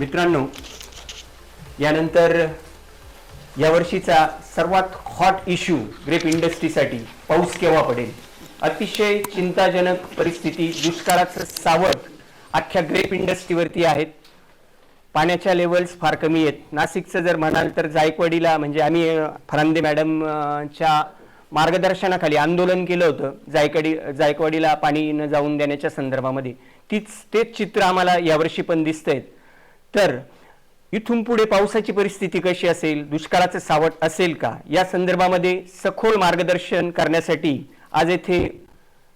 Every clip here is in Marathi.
मित्रांनो, यानंतर यावर्षीचा सर्वात हॉट इश्यू ग्रेप इंडस्ट्रीसाठी पाऊस केव्हा पडेल, अतिशय चिंताजनक परिस्थिती, दुष्काळाचं सावट अख्ख्या ग्रेप इंडस्ट्रीवरती आहेत. पाण्याच्या लेवल्स फार कमी आहेत. नाशिकचं जर म्हणाल तर जायकवाडीला, म्हणजे आम्ही फरांदे मॅडमच्या मार्गदर्शनाखाली आंदोलन केलं होतं जायकवाडीला पाणी न जाऊन देण्याच्या संदर्भामध्ये. तेच चित्र आम्हाला यावर्षी पण दिसतंय. तर इथून पुढे पावसाची परिस्थिती कशी असेल, दुष्काळाचं सावट असेल का, या संदर्भामध्ये सखोल मार्गदर्शन करण्यासाठी आज येथे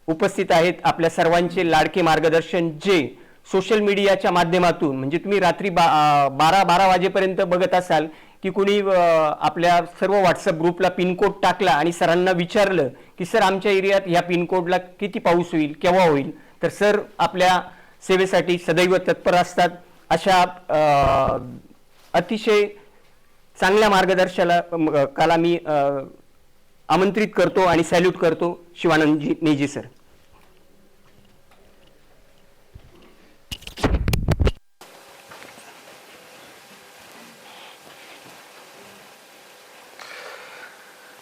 उपस्थित आहेत आपल्या सर्वांचे लाडके मार्गदर्शन, जे सोशल मीडियाच्या माध्यमातून, म्हणजे तुम्ही रात्री 12 वाजेपर्यंत बघत असाल की कुणी आपल्या सर्व व्हॉट्सअप ग्रुपला पिनकोड टाकला आणि सरांना विचारलं की सर आमच्या एरियात ह्या पिनकोडला किती पाऊस होईल, केव्हा होईल, तर सर आपल्या सेवेसाठी सदैव तत्पर असतात. अशा अतिशय चांगल्या मार्गदर्शकाला मी आमंत्रित करतो आणि सॅल्यूट करतो. शिवानंद नेजी सर.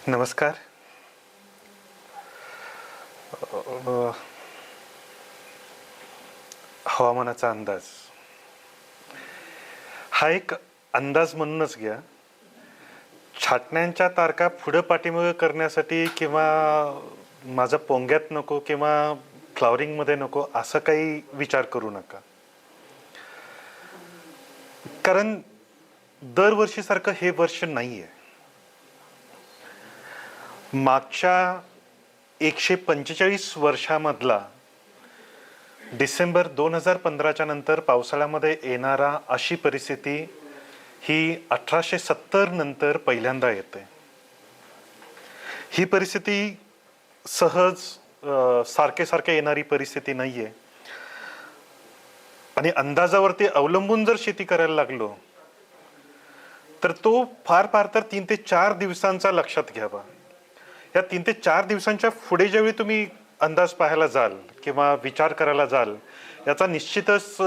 नमस्कार. हवामानाचा अंदाज हा एक अंदाज म्हणूनच घ्या. छाटण्यांच्या तारखा पुढं पाठीमागं करण्यासाठी किंवा माझं पोंग्यात नको किंवा फ्लॉवरिंगमध्ये नको असं काही विचार करू नका. कारण दरवर्षीसारखं हे वर्ष नाही आहे. मागच्या 145 वर्षामधला डिसेंबर 2015च्या नंतर पावसाळ्यामध्ये येणारा अशी परिस्थिती ही 1870 नंतर पहिल्यांदा येते. ही परिस्थिती सहज सारखे येणारी परिस्थिती नाहीये. आणि अंदाजावरती अवलंबून जर शेती करायला लागलो तर तो फार तर 3 ते 4 दिवसांचा लक्षात घ्यावा. या 3 ते 4 दिवसांच्या पुढे ज्यावेळी तुम्ही अंदाज पाहायला जाल किंवा विचार करायला जाल, याचा निश्चितच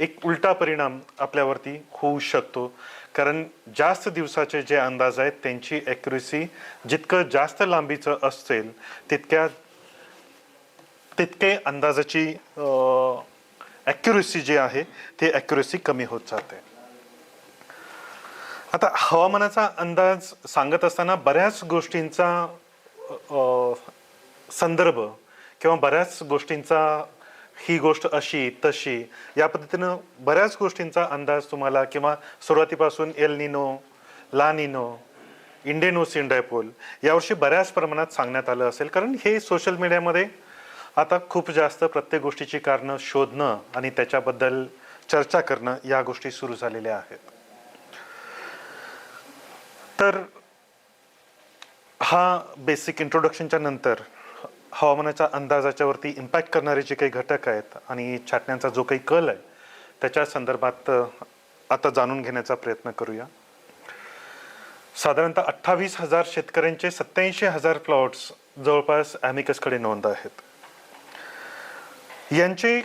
एक उलटा परिणाम आपल्यावरती होऊ शकतो. कारण जास्त दिवसाचे जे अंदाज आहेत त्यांची ॲक्युरेसी जितकं जास्त लांबीचं असेल तितके अंदाजाची ॲक्युरेसी जी आहे ती ॲक्युरेसी कमी होत जाते. आता हवामानाचा अंदाज सांगत असताना बऱ्याच गोष्टींचा संदर्भ किंवा बऱ्याच गोष्टींचा ही गोष्ट अशी तशी या पद्धतीनं बऱ्याच गोष्टींचा अंदाज तुम्हाला किंवा सुरुवातीपासून एल निनो, ला निनो, इंडियन ओशन डायपोल यावर्षी बऱ्याच प्रमाणात सांगण्यात आलं असेल. कारण हे सोशल मीडियामध्ये आता खूप जास्त प्रत्येक गोष्टीची कारणं शोधणं आणि त्याच्याबद्दल चर्चा करणं या गोष्टी सुरू झालेल्या आहेत. तर हा बेसिक इंट्रोडक्शनच्या नंतर हवामानाच्या अंदाजाच्या वरती इम्पॅक्ट करणारे जे काही घटक आहेत आणि छाटण्यांचा जो काही कल आहे त्याच्या संदर्भात आता जाणून घेण्याचा प्रयत्न करूया. साधारणतः 28,000 शेतकऱ्यांचे 87,000 प्लॉट्स जवळपास ॲमिकसकडे नोंद आहेत. यांचे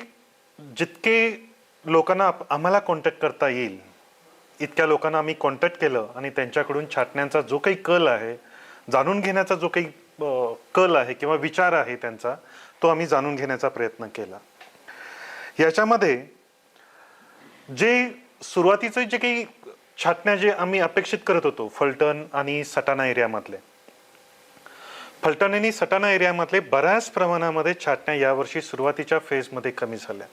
जितके लोकांना आम्हाला कॉन्टॅक्ट करता येईल इतक्या लोकांना आम्ही कॉन्टॅक्ट केलं आणि त्यांच्याकडून छाटण्यांचा जो काही कल आहे, जाणून घेण्याचा जो काही कल आहे किंवा विचार आहे त्यांचा, तो आम्ही जाणून घेण्याचा प्रयत्न केला. याच्यामध्ये जे सुरुवातीचे जे काही छाटण्या जे आम्ही अपेक्षित करत होतो फलटण आणि सटाणा एरियामधले, फलटण आणि सटाणा एरियामधले बऱ्याच प्रमाणामध्ये छाटण्या यावर्षी सुरुवातीच्या फेजमध्ये कमी झाल्या.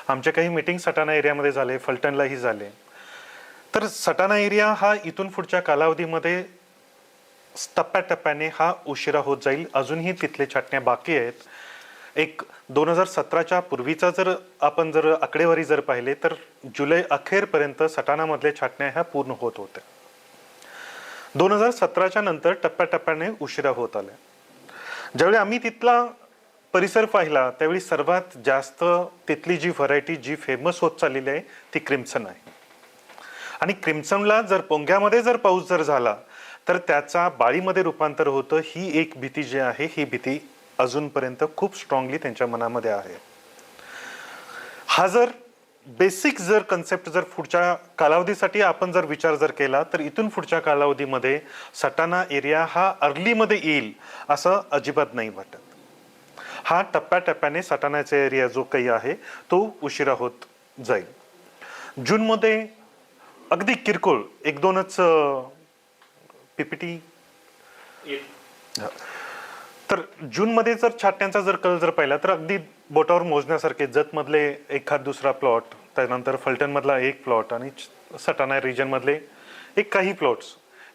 आमचे काही मीटिंग सटाणा एरियामध्ये झाले, फलटणलाही झाले. तर सटाणा एरिया हा इथून पुढच्या कालावधीमध्ये टप्प्याटप्प्याने हा उशिरा होत जाईल. अजूनही तिथले छाटण्या बाकी आहेत. एक 2017च्या पूर्वीचा आपण जर आकडेवारी जर पाहिले तर जुलै अखेरपर्यंत सटाणामधले छाटण्या ह्या पूर्ण होत होत्या. 2017च्या नंतर टप्प्याटप्प्याने उशिरा होत आल्या. ज्यावेळी आम्ही तिथला परिसर पाहिला त्यावेळी सर्वात जास्त तिथली जी व्हरायटी जी फेमस होत चाललेली आहे ती क्रिम्सन आहे. आणि क्रिम्सनला जर पोंग्यामध्ये जर पाऊस जर झाला तर त्याचा बाळीमध्ये रूपांतर होतं. ही एक भीती जी आहे ही भीती अजूनपर्यंत खूप स्ट्रॉंगली त्यांच्या मनामध्ये आहे. हा जर बेसिक जर कन्सेप्ट जर पुढच्या कालावधीसाठी आपण जर विचार जर केला तर इथून पुढच्या कालावधीमध्ये सटाणा एरिया हा अर्लीमध्ये येईल असं अजिबात नाही वाटत. हा टप्प्याटप्प्याने सटाणाचा एरिया जो काही आहे तो उशिरा होत जाईल. जूनमध्ये अगदी किरकोळ एक दोनच पीपीटी. तर जूनमध्ये जर छाटण्यांचा जर कल जर पाहिला तर अगदी बोटावर मोजण्यासारखे जतमधले एखाद दुसरा प्लॉट, त्यानंतर फलटणमधला एक प्लॉट आणि सटाणा रिजनमधले एक काही प्लॉट्स,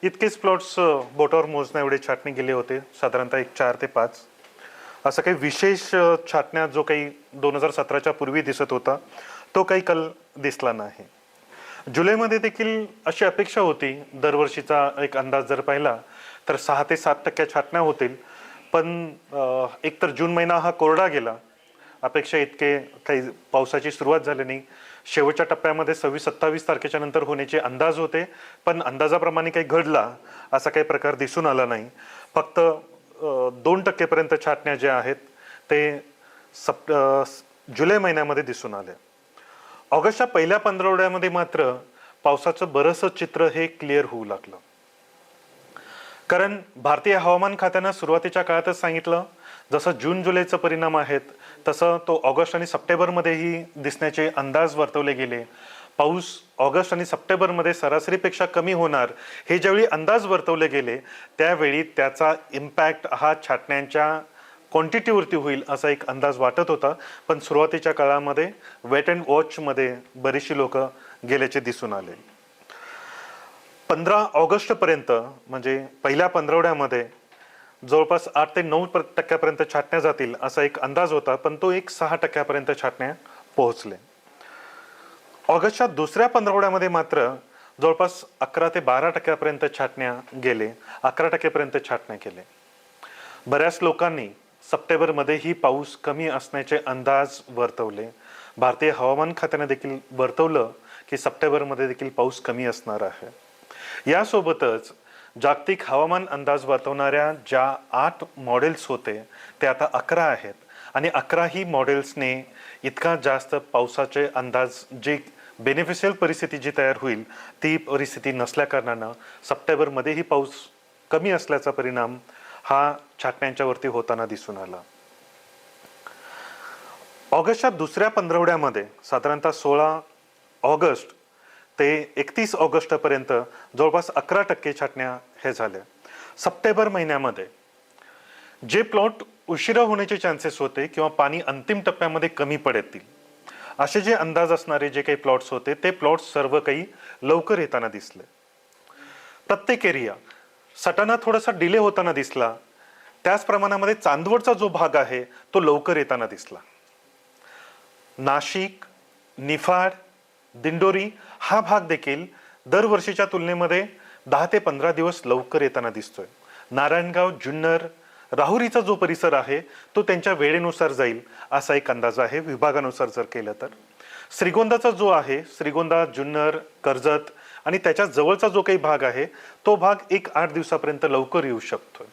इतकेच प्लॉट्स बोटावर मोजण्या एवढे छाटणी गेले होते. साधारणतः एक 4 ते 5 असं काही विशेष छाटण्या जो काही 2017च्या पूर्वी दिसत होता तो काही कल दिसला नाही. जुलैमध्ये देखील अशी अपेक्षा होती, दरवर्षीचा एक अंदाज जर पाहिला तर 6 ते 7% छाटण्या होतील. पण एकतर जून महिना हा कोरडा गेला, अपेक्षा इतके काही पावसाची सुरुवात झाली नाही. शेवटच्या टप्प्यामध्ये 26-27 तारखेच्या नंतर होण्याचे अंदाज होते, पण अंदाजाप्रमाणे काही घडला असा काही प्रकार दिसून आला नाही. फक्त 2% पर्यंत छाटण्या ज्या आहेत ते जुलै महिन्यामध्ये दिसून आल्या. ऑगस्टच्या पहिल्या पंधरवड्यामध्ये मात्र पावसाचं बरंचसं चित्र हे क्लिअर होऊ लागलं. कारण भारतीय हवामान खात्यानं सुरुवातीच्या काळातच सांगितलं, जसं जून जुलैचा परिणाम आहेत तसं तो ऑगस्ट आणि सप्टेंबरमध्येही दिसण्याचे अंदाज वर्तवले गेले. पाऊस ऑगस्ट आणि सप्टेंबरमध्ये सरासरीपेक्षा कमी होणार हे ज्यावेळी अंदाज वर्तवले गेले त्यावेळी त्याचा इम्पॅक्ट हा छाटण्यांच्या क्वांटिटीवरती होईल असा एक अंदाज वाटत होता. पण सुरुवातीच्या काळामध्ये वेट अँड वॉचमध्ये बरीचशी लोक गेल्याचे दिसून आले. 15 ऑगस्टपर्यंत म्हणजे पहिल्या पंधरवड्यामध्ये जवळपास 8 ते 9% छाटण्या जातील असा एक अंदाज होता, पण तो एक 6% छाटण्या पोहोचले. ऑगस्टच्या दुसऱ्या पंधरवड्यामध्ये मात्र जवळपास 11 ते 12% छाटण्या गेले, 11% छाटण्या केले. बऱ्याच लोकांनी सप्टेंबरमध्येही पाऊस कमी असण्याचे अंदाज वर्तवले. भारतीय हवामान खात्याने देखील वर्तवलं की सप्टेंबरमध्ये देखील पाऊस कमी असणार आहे. यासोबतच जागतिक हवामान अंदाज वर्तवणाऱ्या ज्या 8 मॉडेल्स होते ते आता 11 आहेत आणि 11ही मॉडेल्सने इतका जास्त पावसाचे अंदाज, जे बेनिफिशियल परिस्थिती जी तयार होईल ती परिस्थिती नसल्या कारणानं सप्टेंबरमध्येही पाऊस कमी असल्याचा परिणाम हा छाटण्यांच्या वरती होताना दिसून आला. ऑगस्टच्या दुसऱ्या पंधरवड्यामध्ये साधारणतः 16 ऑगस्ट ते 31 ऑगस्टपर्यंत जवळपास 11% छाटण्या हे झाल्या. सप्टेंबर महिन्यामध्ये जे प्लॉट उशिरा होण्याचे चान्सेस होते किंवा पाणी अंतिम टप्प्यामध्ये कमी पडतील असे जे अंदाज असणारे जे काही प्लॉट्स होते ते प्लॉट्स सर्व काही लवकर येताना दिसले. प्रत्येक एरिया सटाणा थोडासा डिले होताना दिसला, त्याच प्रमाणामध्ये चांदवडचा जो भाग आहे तो लवकर येताना दिसला. नाशिक, निफाड, दिंडोरी हा भाग देखील दरवर्षीच्या तुलनेमध्ये 10 ते 15 दिवस लवकर येताना दिसतोय. नारायणगाव, जुन्नर, राहुरीचा जो परिसर आहे तो त्यांच्या वेळेनुसार जाईल असा एक अंदाज आहे विभागानुसार जर केलं तर. श्रीगोंदाचा जो आहे, श्रीगोंदा, जुन्नर, कर्जत आणि त्याच्या जवळचा जो काही भाग आहे तो भाग 1-8 दिवसापर्यंत लवकर येऊ शकतोय.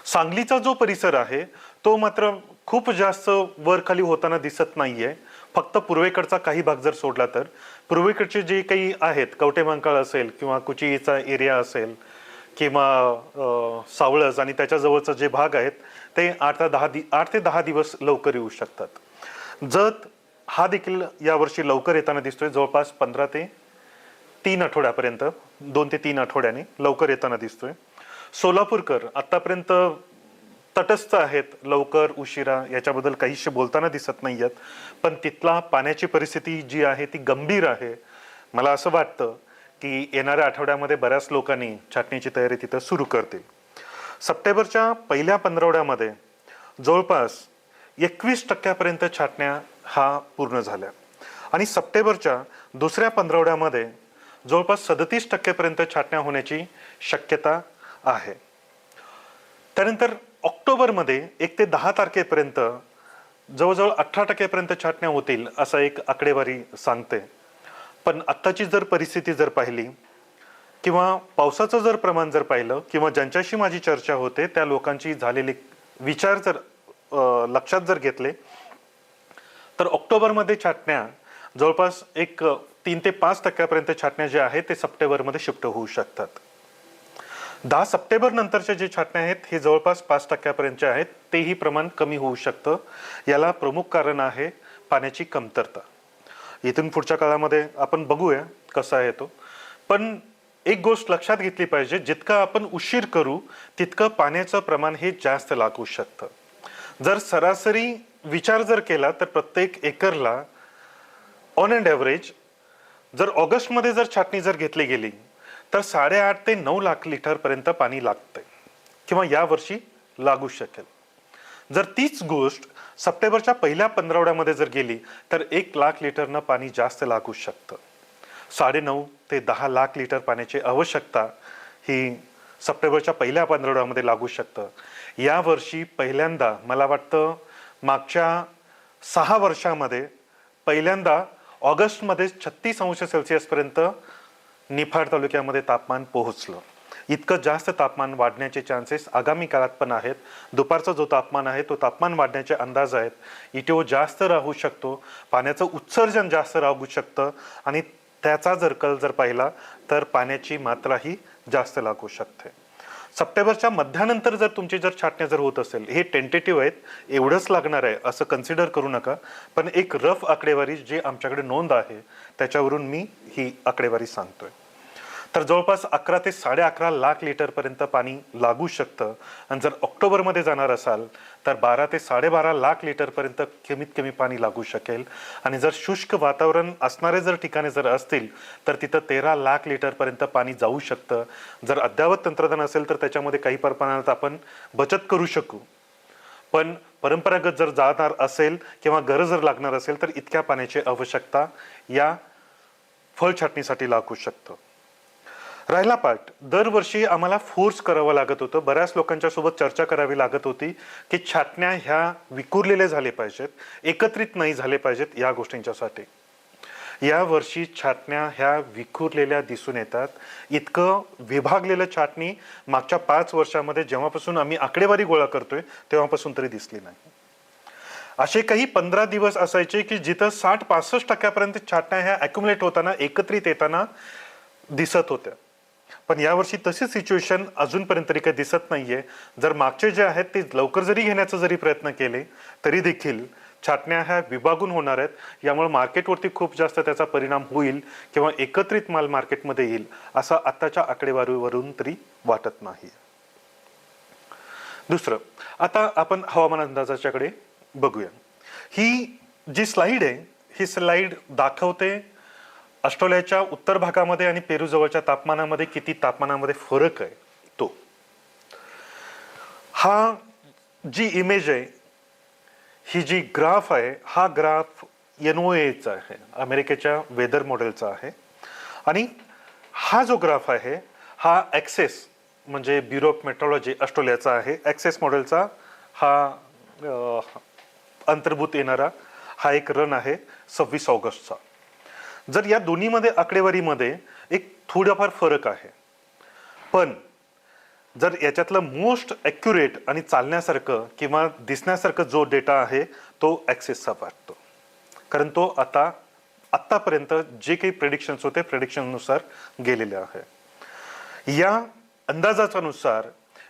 सांगलीचा जो परिसर आहे तो मात्र खूप जास्त वर खाली होताना दिसत नाहीये. फक्त पूर्वेकडचा काही भाग जर सोडला तर पूर्वेकडचे जे काही आहेत, कवटेमंकाळ असेल किंवा कुचीचा एरिया असेल किंवा सावळज आणि त्याच्या जवळचा जे भाग आहेत ते 8 ते 10 दिवस लवकर येऊ शकतात. जत हा देखील यावर्षी लवकर येताना दिसतोय, जवळपास 15 ते 3 आठवड्यापर्यंत, 2 ते 3 आठवड्याने लवकर येताना दिसतोय. सोलापूरकर आतापर्यंत तटस्थ आहेत, लवकर उशिरा याच्याबद्दल काहीशी बोलताना दिसत नाहीयेत, पण तिथला पाण्याची परिस्थिती जी आहे ती गंभीर आहे. मला असं वाटतं की येणाऱ्या आठवड्यामध्ये बऱ्याच लोकांनी छाटणीची तयारी तिथं सुरू करतील. सप्टेंबरच्या पहिल्या पंधरवड्यामध्ये जवळपास 21% छाटण्या हा पूर्ण झाल्या आणि सप्टेंबरच्या दुसऱ्या पंधरवड्यामध्ये जवळपास 37% छाटण्या होण्याची शक्यता आहे. त्यानंतर ऑक्टोबरमध्ये 1 ते 10 तारखेपर्यंत जवळजवळ 18% छाटण्या होतील असा एक आकडेवारी सांगते. पण आत्ताची जर परिस्थिती जर पाहिली किंवा पावसाचं जर प्रमाण जर पाहिलं किंवा ज्यांच्याशी माझी चर्चा होते त्या लोकांची झालेले विचार जर लक्षात जर घेतले तर ऑक्टोबरमध्ये छाटण्या जवळपास एक 3 ते 5% छाटण्या जे आहेत ते सप्टेंबरमध्ये शिफ्ट होऊ शकतात. 10 सप्टेंबर नंतरच्या जे छाटण्या आहेत हे जवळपास 5% आहेत. तेही प्रमाण कमी होऊ शकतं. याला प्रमुख कारण आहे पाण्याची कमतरता. इथून पुढच्या काळामध्ये आपण बघूया कसा आहे तो. पण एक गोष्ट लक्षात घेतली पाहिजे, जितकं आपण उशीर करू तितकं पाण्याचं प्रमाण हे जास्त लागू शकतं. जर सरासरी विचार जर केला तर प्रत्येक एकरला ऑन अँड ॲव्हरेज जर ऑगस्टमध्ये जर छाटणी जर घेतली गेली तर 8.5 ते 9 लाख लिटर पर्यंत पाणी लागतंय किंवा या वर्षी लागू शकेल. जर तीच गोष्ट सप्टेंबरच्या पहिल्या पंधरवड्यामध्ये जर गेली तर 1 लाख लिटरनं पाणी जास्त लागू शकतं. 9.5 ते 10 लाख लिटर पाण्याची आवश्यकता ही सप्टेंबरच्या पहिल्या पंधरवड्यामध्ये लागू शकतं. या वर्षी पहिल्यांदा मला वाटतं मागच्या 6 वर्षामध्ये पहिल्यांदा ऑगस्टमध्ये 36°C पर्यंत निफाड तालुक्यामध्ये तापमान पोहोचलं. इतकं जास्त तापमान वाढण्याचे चान्सेस आगामी काळात पण आहेत. दुपारचा जो तापमान आहे तो तापमान वाढण्याचे अंदाज आहेत. ETO जास्त राहू शकतो, पाण्याचं उत्सर्जन जास्त राहू शकतं आणि त्याचा जर कल जर पाहिला तर पाण्याची मात्राही जास्त लागू शकते. सप्टेंबरच्या मध्यानंतर जर तुमची जर छाटण्या जर होत असेल, हे टेंटेटिव्ह आहेत, एवढंच लागणार आहे असं कन्सिडर करू नका. पण एक रफ आकडेवारी जी आमच्याकडे नोंद आहे त्याच्यावरून मी ही आकडेवारी सांगतोय. तर जवळपास 11 ते 11.5 लाख लिटर पर्यंत पाणी लागू शकतं. आणि जर ऑक्टोबरमध्ये जाणार असाल तर 12 ते 12.5 लाख लिटर पर्यंत कमीत कमी पाणी लागू शकेल. आणि जर शुष्क वातावरण असणारे जर ठिकाणे जर असतील तर तिथं 13 लाख लिटर पर्यंत पाणी जाऊ शकतं. जर अद्ययावत तंत्रज्ञान असेल तर त्याच्यामध्ये काही प्रमाणात आपण बचत करू शकू. पण परंपरागत जर जाणार असेल किंवा गरज जर लागणार असेल तर इतक्या पाण्याची आवश्यकता या फळ छाटणीसाठी लागू शकतं. राहिला पाठ, दरवर्षी आम्हाला फोर्स करावं लागत होतं. बऱ्याच लोकांच्या सोबत चर्चा करावी लागत होती की छाटण्या ह्या विखुरलेल्या झाले पाहिजेत, एकत्रित नाही झाले पाहिजेत या गोष्टींच्यासाठी. या वर्षी छाटण्या ह्या विखुरलेल्या दिसून येतात. इतकं विभागलेलं छाटणी मागच्या 5 वर्षामध्ये जेव्हापासून आम्ही आकडेवारी गोळा करतोय तेव्हापासून तरी दिसली नाही. असे काही 15 दिवस असायचे की जिथं 60-65% छाटण्या ह्या अॅक्युमुलेट होताना एकत्रित येताना दिसत होत्या. पण यावर्षी तशी सिच्युएशन अजूनपर्यंत तरी काही दिसत नाहीये. जर मागचे जे आहेत ते लवकर जरी घेण्याचा जरी प्रयत्न केले तरी देखील छाटण्या ह्या विभागून होणार आहेत. यामुळे मार्केटवरती खूप जास्त त्याचा परिणाम होईल किंवा एकत्रित माल मार्केटमध्ये येईल असं आताच्या आकडेवारीवरून तरी वाटत नाही. दुसरं, आता आपण हवामान अंदाजाच्याकडे बघूया. ही जी स्लाइड आहे ही स्लाइड दाखवते ऑस्ट्रेलियाच्या उत्तर भागामध्ये आणि पेरू जवळच्या तापमानामध्ये किती तापमानामध्ये फरक आहे तो. हा जी इमेज आहे, ही जी ग्राफ आहे, हा ग्राफ NOAAचा आहे, अमेरिकेच्या वेदर मॉडेलचा आहे. आणि हा जो ग्राफ आहे हा ॲक्सेस म्हणजे ब्युरो ऑफ मेट्रोलॉजी ऑस्ट्रेलियाचा आहे. ॲक्सेस मॉडेलचा हा अंतर्भूत येणारा हा एक रन आहे 26 ऑगस्टचा. जर या दोन्हीमध्ये आकडेवारीमध्ये एक थोडाफार फरक आहे, पण जर याच्यातलं मोस्ट ॲक्युरेट आणि चालण्यासारखं किंवा दिसण्यासारखं जो डेटा आहे तो ॲक्सेसचा वाटतो. कारण तो आत्तापर्यंत जे काही प्रेडिक्शन्स होते प्रेडिक्शननुसार गेलेले आहे. या अंदाजानुसार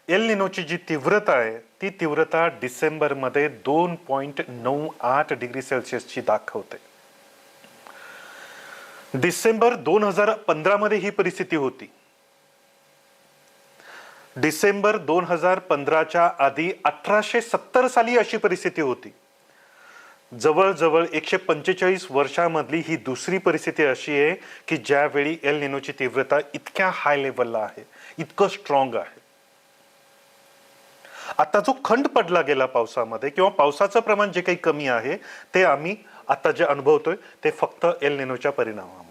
एल निनोची जी तीव्रता आहे ती तीव्रता डिसेंबरमध्ये 2.98 डिग्री सेल्सिअसची दाखवते. डिसेंबर 2015 मध्ये ही परिस्थिती होती. डिसेंबर 2015च्या आधी 1870 साली अशी परिस्थिती होती. जवळजवळ 145 वर्षांमधली ही दुसरी परिस्थिती अशी आहे की ज्यावेळी एल निनोची तीव्रता इतक्या हाय लेवलला आहे, इतकं स्ट्रॉंग आहे. आता जो खंड पडला गेला पावसामध्ये किंवा पावसाचं प्रमाण जे काही कमी आहे ते आम्ही आता जे अनुभवतोय ते फक्त एल निनोच्या परिणामामुळे.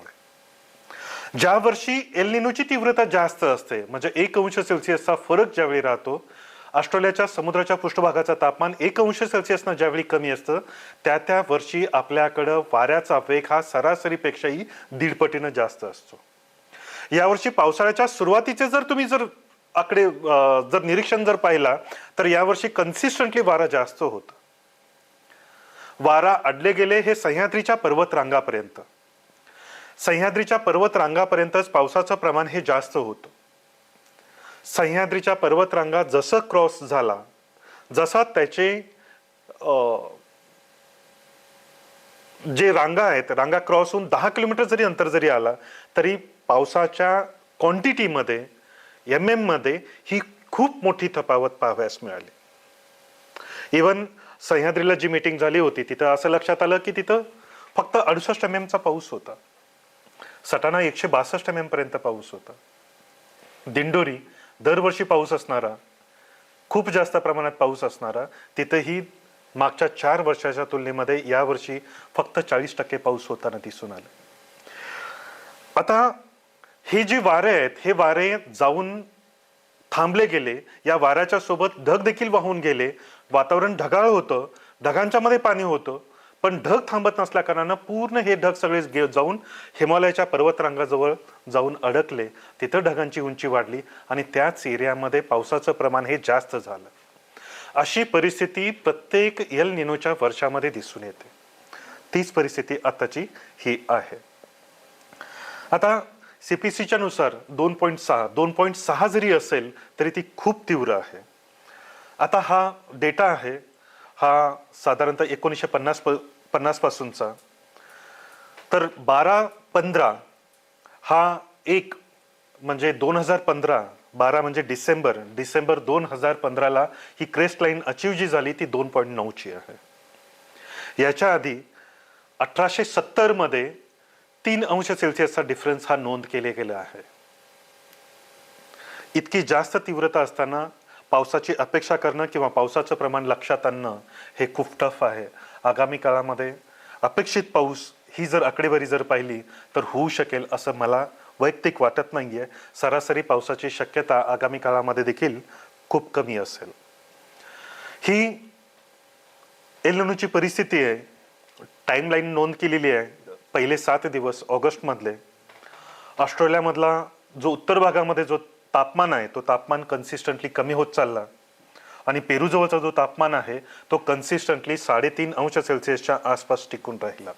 ज्या वर्षी एल निनोची तीव्रता जास्त असते म्हणजे 1°C फरक ज्यावेळी राहतो, ऑस्ट्रेलियाच्या समुद्राच्या पृष्ठभागाचं तापमान 1°C ज्यावेळी कमी असतं त्या वर्षी आपल्याकडं वाऱ्याचा वेग हा सरासरीपेक्षाही 1.5 पटीनं जास्त असतो. यावर्षी पावसाळ्याच्या सुरुवातीचे जर तुम्ही जर आकडे जर निरीक्षण जर पाहिला तर यावर्षी कन्सिस्टंटली वारा जास्त होतं. वारा अडले गेले हे सह्याद्रीच्या पर्वतरांगापर्यंत. सह्याद्रीच्या पर्वतरांगापर्यंतच पावसाचं प्रमाण हे जास्त होतं. सह्याद्रीच्या पर्वतरांगा जसं क्रॉस झाला, जसा त्याचे जे रांगा आहेत, रांगा क्रॉस होऊन 10 किलोमीटर जरी अंतर जरी आला तरी पावसाच्या क्वांटिटीमध्ये, MM मध्ये ही खूप मोठी तफावत पाहावयास मिळाली. इवन सह्याद्रीला जी मीटिंग झाली होती तिथं असं लक्षात आलं की तिथं फक्त 68 MM चा पाऊस होता. सटाणा 162 MM पर्यंत पाऊस होता. दिंडोरी दरवर्षी पाऊस असणारा, खूप जास्त प्रमाणात पाऊस असणारा, तिथंही मागच्या 4 वर्षाच्या तुलनेमध्ये यावर्षी फक्त 40% पाऊस होताना दिसून आलं. आता हे जे वारे आहेत, हे वारे जाऊन थांबले गेले. या वाऱ्याच्या सोबत ढग देखील वाहून गेले. वातावरण ढगाळ होतं, ढगांच्या मध्ये पाणी होतं, पण ढग थांबत नसल्या कारणानं पूर्ण हे ढग सगळे जाऊन हिमालयाच्या पर्वतरांगाजवळ जाऊन अडकले. तिथं ढगांची उंची वाढली आणि त्याच एरियामध्ये पावसाचं प्रमाण हे जास्त झालं. अशी परिस्थिती प्रत्येक एल निनोच्या वर्षामध्ये दिसून येते. तीच परिस्थिती आताची ही आहे. आता CPCच्या नुसार 2.6 जरी असेल तरी ती खूप तीव्र आहे. आता हा डेटा आहे, हा साधारणतः 1950 पासूनचा. तर 12-15 हा एक म्हणजे 2015, 12 म्हणजे डिसेंबर 2015ला ही क्रेस्ट लाईन अचीव जी झाली ती 2.9 ची आहे. याच्या आधी 1870 मध्ये 3 अंश सेल्सिअसचा डिफरन्स हा नोंद केले गेला आहे. इतकी जास्त तीव्रता असताना पावसाची अपेक्षा करणं किंवा पावसाचं प्रमाण लक्षात आणणं हे खूप टफ आहे. आगामी काळामध्ये अपेक्षित पाऊस ही जर आकडेवारी जर पाहिली तर होऊ शकेल असं मला वैयक्तिक वाटत नाहीये. सरासरी पावसाची शक्यता आगामी काळामध्ये देखील खूप कमी असेल. ही एल निनोची परिस्थिती आहे. टाइमलाईन नोंद केलेली आहे. पहिले 7 दिवस ऑगस्ट मधले ऑस्ट्रेलियामधला जो उत्तर भागामध्ये जो तापमान आहे तो तापमान कन्सिस्टंटली कमी होत चालला आणि पेरू जवळचा जो तापमान आहे तो कन्सिस्टंटली 3.5 अंश सेल्सिअसच्या आसपास टिकून राहिला.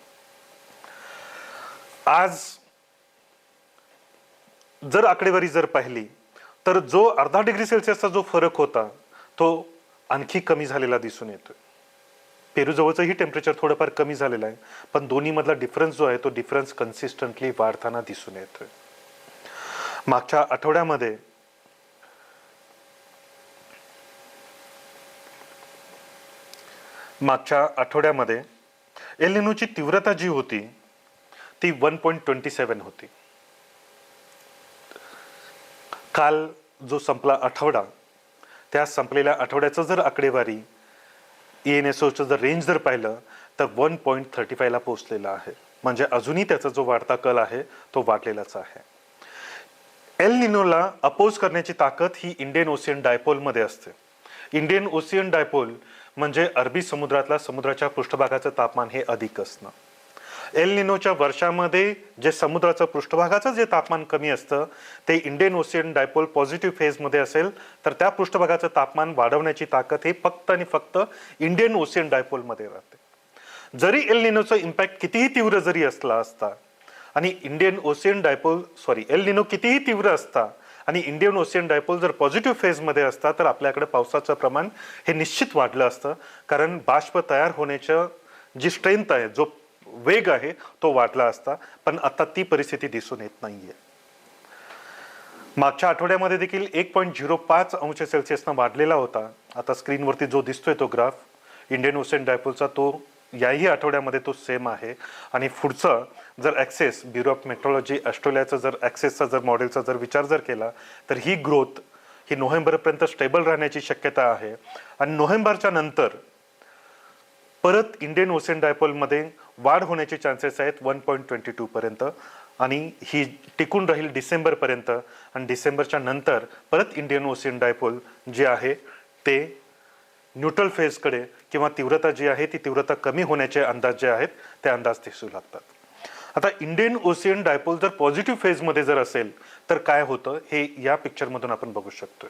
आज जर आकडेवारी जर पाहिली तर जो अर्धा डिग्री सेल्सिअसचा जो फरक होता तो आणखी कमी झालेला दिसून येतोय. पेरू जवळचंही टेम्परेचर थोडंफार कमी झालेलं आहे, पण दोन्ही मधला डिफरन्स जो आहे तो डिफरन्स कन्सिस्टंटली वाढताना दिसून येतोय. मागच्या आठवड्यामध्ये एल निनोची तीव्रता जी होती ती 1.27 होती. काल जो संपला आठवडा, त्या संपलेल्या आठवड्याचं जर आकडेवारी ENSOचं जर रेंज जर पाहिलं तर 1.35 ला पोहोचलेला आहे. म्हणजे अजूनही त्याचा जो वाढता कल आहे तो वाढलेलाच आहे. एल निनोला अपोज करण्याची ताकद ही इंडियन ओशियन डायपोल मध्ये असते. इंडियन ओशियन डायपोल म्हणजे अरबी समुद्रातला समुद्राच्या पृष्ठभागाचं तापमान हे अधिक असणं. एल निनोच्या वर्षामध्ये जे समुद्राचं पृष्ठभागाचं जे तापमान कमी असतं ते इंडियन ओशियन डायपोल पॉझिटिव्ह फेजमध्ये असेल तर त्या पृष्ठभागाचं तापमान वाढवण्याची ताकद हे फक्त आणि फक्त इंडियन ओशियन डायपोलमध्ये राहते. जरी एल निनोचा इम्पॅक्ट कितीही तीव्र जरी असता आणि एल निनो कितीही तीव्र असता आणि इंडियन ओशियन डायपोल जर पॉझिटिव्ह फेजमध्ये असता तर आपल्याकडे पावसाचं प्रमाण हे निश्चित वाढलं असतं. कारण बाष्प तयार होण्याचं जी स्ट्रेंथ आहे, जो वेग आहे तो वाढला असता. पण आता ती परिस्थिती दिसून येत नाहीये. मागच्या आठवड्यामध्ये देखील 1.05 अंश सेल्सिअसनं वाढलेला होता. आता स्क्रीनवरती जो दिसतोय तो ग्राफ इंडियन ओशियन डायपोलचा तो याही आठवड्यामध्ये तो सेम आहे. आणि पुढचं जर ॲक्सेस ब्युरो ऑफ मेट्रोलॉजी ऑस्ट्रेलियाचं जर ॲक्सेसचा जर मॉडेलचा जर विचार जर केला तर ही ग्रोथ ही नोव्हेंबरपर्यंत स्टेबल राहण्याची शक्यता आहे. आणि नोव्हेंबरच्या नंतर परत इंडियन ओशियन डायपोलमध्ये वाढ होण्याचे चान्सेस आहेत 1.22 पर्यंत आणि ही टिकून राहील डिसेंबरपर्यंत. आणि डिसेंबरच्या नंतर परत इंडियन ओशियन डायपोल जे आहे ते न्यूट्रल फेजकडे किंवा तीव्रता जी आहे ती तीव्रता कमी होण्याचे अंदाज जे आहेत ते अंदाज दिसू लागतात. आता इंडियन ओशियन डायपोल जर पॉझिटिव्ह फेजमध्ये जर असेल तर काय होतं हे या पिक्चरमधून आपण बघू शकतोय.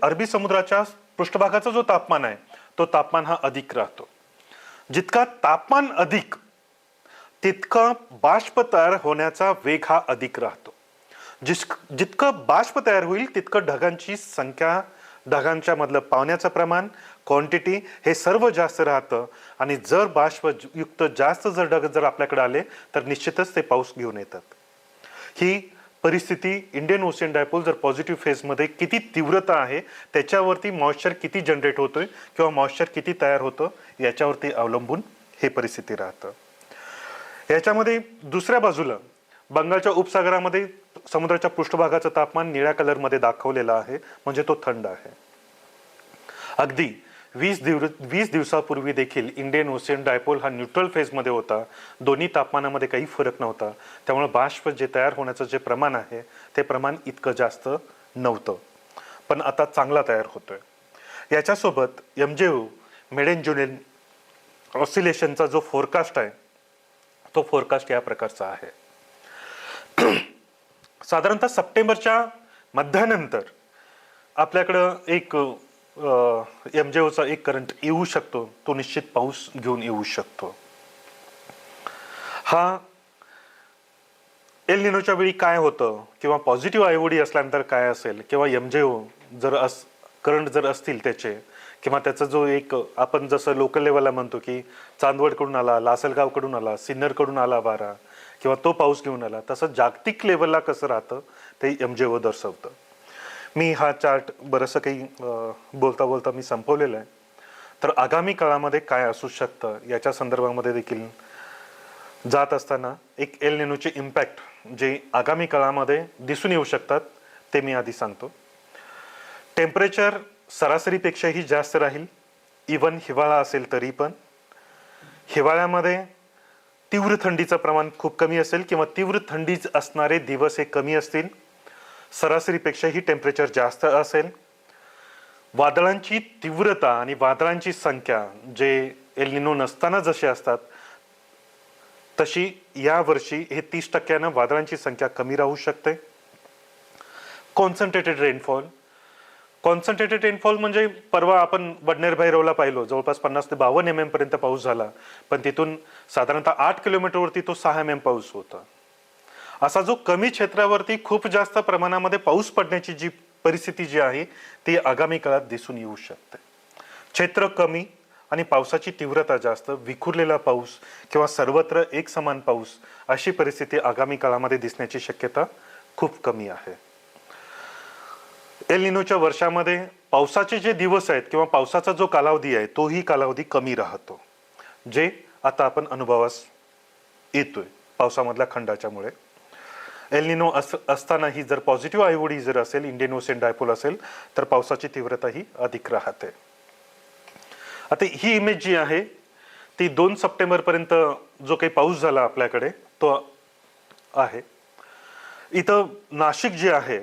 अरबी समुद्राच्या पृष्ठभागाचा जो तापमान आहे तो तापमान हा अधिक राहतो. जितका तापमान अधिक तितका बाष्प तयार होण्याचा वेग हा अधिक राहतो. जितकं बाष्प तयार होईल तितकं ढगांची संख्या, ढगांच्या मधलं पाण्याचं प्रमाण, क्वांटिटी हे सर्व जास्त राहतं. आणि जर बाष्पयुक्त जास्त जर ढग जर आपल्याकडे आले तर निश्चितच ते पाऊस घेऊन येतात. ही परिस्थिती इंडियन ओशन डायपोल जर पॉझिटिव्ह फेजमध्ये किती तीव्रता आहे त्याच्यावरती, मॉइश्चर किती जनरेट होतोय किंवा मॉइश्चर किती तयार होतं याच्यावरती अवलंबून हे परिस्थिती राहतं. याच्यामध्ये दुसऱ्या बाजूला बंगालच्या उपसागरामध्ये समुद्राच्या पृष्ठभागाचं तापमान निळ्या कलरमध्ये दाखवलेलं आहे, म्हणजे तो थंड आहे. अगदी 20 दिवसापूर्वी देखील इंडियन ओशन डायपोल हा न्यूट्रल फेजमध्ये होता. दोन्ही तापमानामध्ये काही फरक नव्हता. त्यामुळे बाष्प जे तयार होण्याचं जे प्रमाण आहे ते प्रमाण इतकं जास्त नव्हतं, पण आता चांगला तयार होतोय. याच्यासोबत MJO मिड एंड जून ऑसिलेशनचा जो फोरकास्ट आहे तो फोरकास्ट या प्रकारचा आहे. साधारणतः सप्टेंबरच्या मध्यानंतर आपल्याकडं एक MJOचा एक करंट येऊ शकतो. तो निश्चित पाऊस घेऊन येऊ शकतो. हा एल निनोच्या वेळी काय होतं किंवा पॉझिटिव्ह IOD असल्यानंतर काय असेल किंवा MJO जर करंट जर असतील त्याचे, किंवा त्याचा जो एक आपण जसं लोकल लेवलला म्हणतो की चांदवडकडून आला, लासलगावकडून आला, सिन्नरकडून आला वारा किंवा तो पाऊस घेऊन आला, तसं जागतिक लेवलला कसं राहतं ते MJO दर्शवतं. मी हा चार्ट बरंचसं काही बोलता बोलता मी संपवलेला आहे. तर आगामी काळामध्ये काय असू शकतं याच्या संदर्भामध्ये देखील जात असताना एक एल निनोचे इम्पॅक्ट जे आगामी काळामध्ये दिसून येऊ शकतात ते मी आधी सांगतो. टेम्परेचर सरासरीपेक्षाही जास्त राहील, इवन हिवाळा असेल तरी पण. हिवाळ्यामध्ये तीव्र थंडीचं प्रमाण खूप कमी असेल किंवा तीव्र थंडीच असणारे दिवस हे कमी असतील. सरासरीपेक्षाही टेम्परेचर जास्त असेल. वादळांची तीव्रता आणि वादळांची संख्या जे एल निनो नसताना जसे असतात तशी या वर्षी हे 30% वादळांची संख्या कमी राहू शकते. कॉन्सन्ट्रेटेड रेनफॉल म्हणजे परवा आपण वडनेर भैरवला पाहिलो, जवळपास 50 ते 52 mm पर्यंत पाऊस झाला, पण तिथून साधारणतः 8 किलोमीटरवरती तो 6 mm पाऊस होता. असा जो कमी क्षेत्रावरती खूप जास्त प्रमाणामध्ये पाऊस पडण्याची जी परिस्थिती जी आहे ती आगामी काळात दिसून येऊ शकते. क्षेत्र कमी आणि पावसाची तीव्रता जास्त, विखुरलेला पाऊस किंवा सर्वत्र एक समान पाऊस अशी परिस्थिती आगामी काळामध्ये दिसण्याची शक्यता खूप कमी आहे. एल निनोच्या वर्षामध्ये पावसाचे जे दिवस आहेत किंवा पावसाचा जो कालावधी आहे तोही कालावधी कमी राहतो, जे आता आपण अनुभवास येतोय पावसामधल्या खंडाच्यामुळे. एल निनो असतानाही जर पॉझिटिव्ह IOD जर असेल, इंडियन ओशन डायपोल असेल, तर पावसाची तीव्रता ही अधिक राहते. आता ही इमेज जी आहे ती 2 सप्टेंबर पर्यंत जो काही पाऊस झाला आपल्याकडे तो आहे. इथं नाशिक जे आहे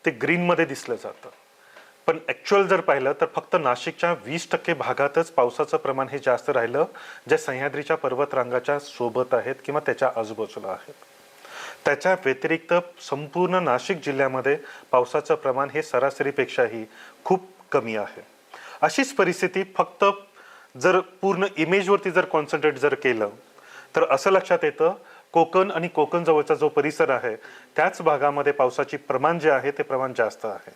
ते ग्रीन मध्ये दिसलं जातं, पण ऍक्च्युअल जर पाहिलं तर फक्त नाशिकच्या 20% भागातच पावसाचं प्रमाण हे जास्त राहिलं, जे सह्याद्रीच्या पर्वतरांगाच्या सोबत आहेत किंवा त्याच्या आजूबाजूला आहेत. त्याच्या व्यतिरिक्त संपूर्ण नाशिक जिल्ह्यामध्ये पावसाचं प्रमाण हे सरासरीपेक्षाही खूप कमी आहे. अशीच परिस्थिती फक्त जर पूर्ण इमेजवरती जर कॉन्सन्ट्रेट जर केलं तर असं लक्षात येतं कोकण आणि कोकण जवळचा जो परिसर आहे त्याच भागामध्ये पावसाचे प्रमाण जे आहे ते प्रमाण जास्त आहे.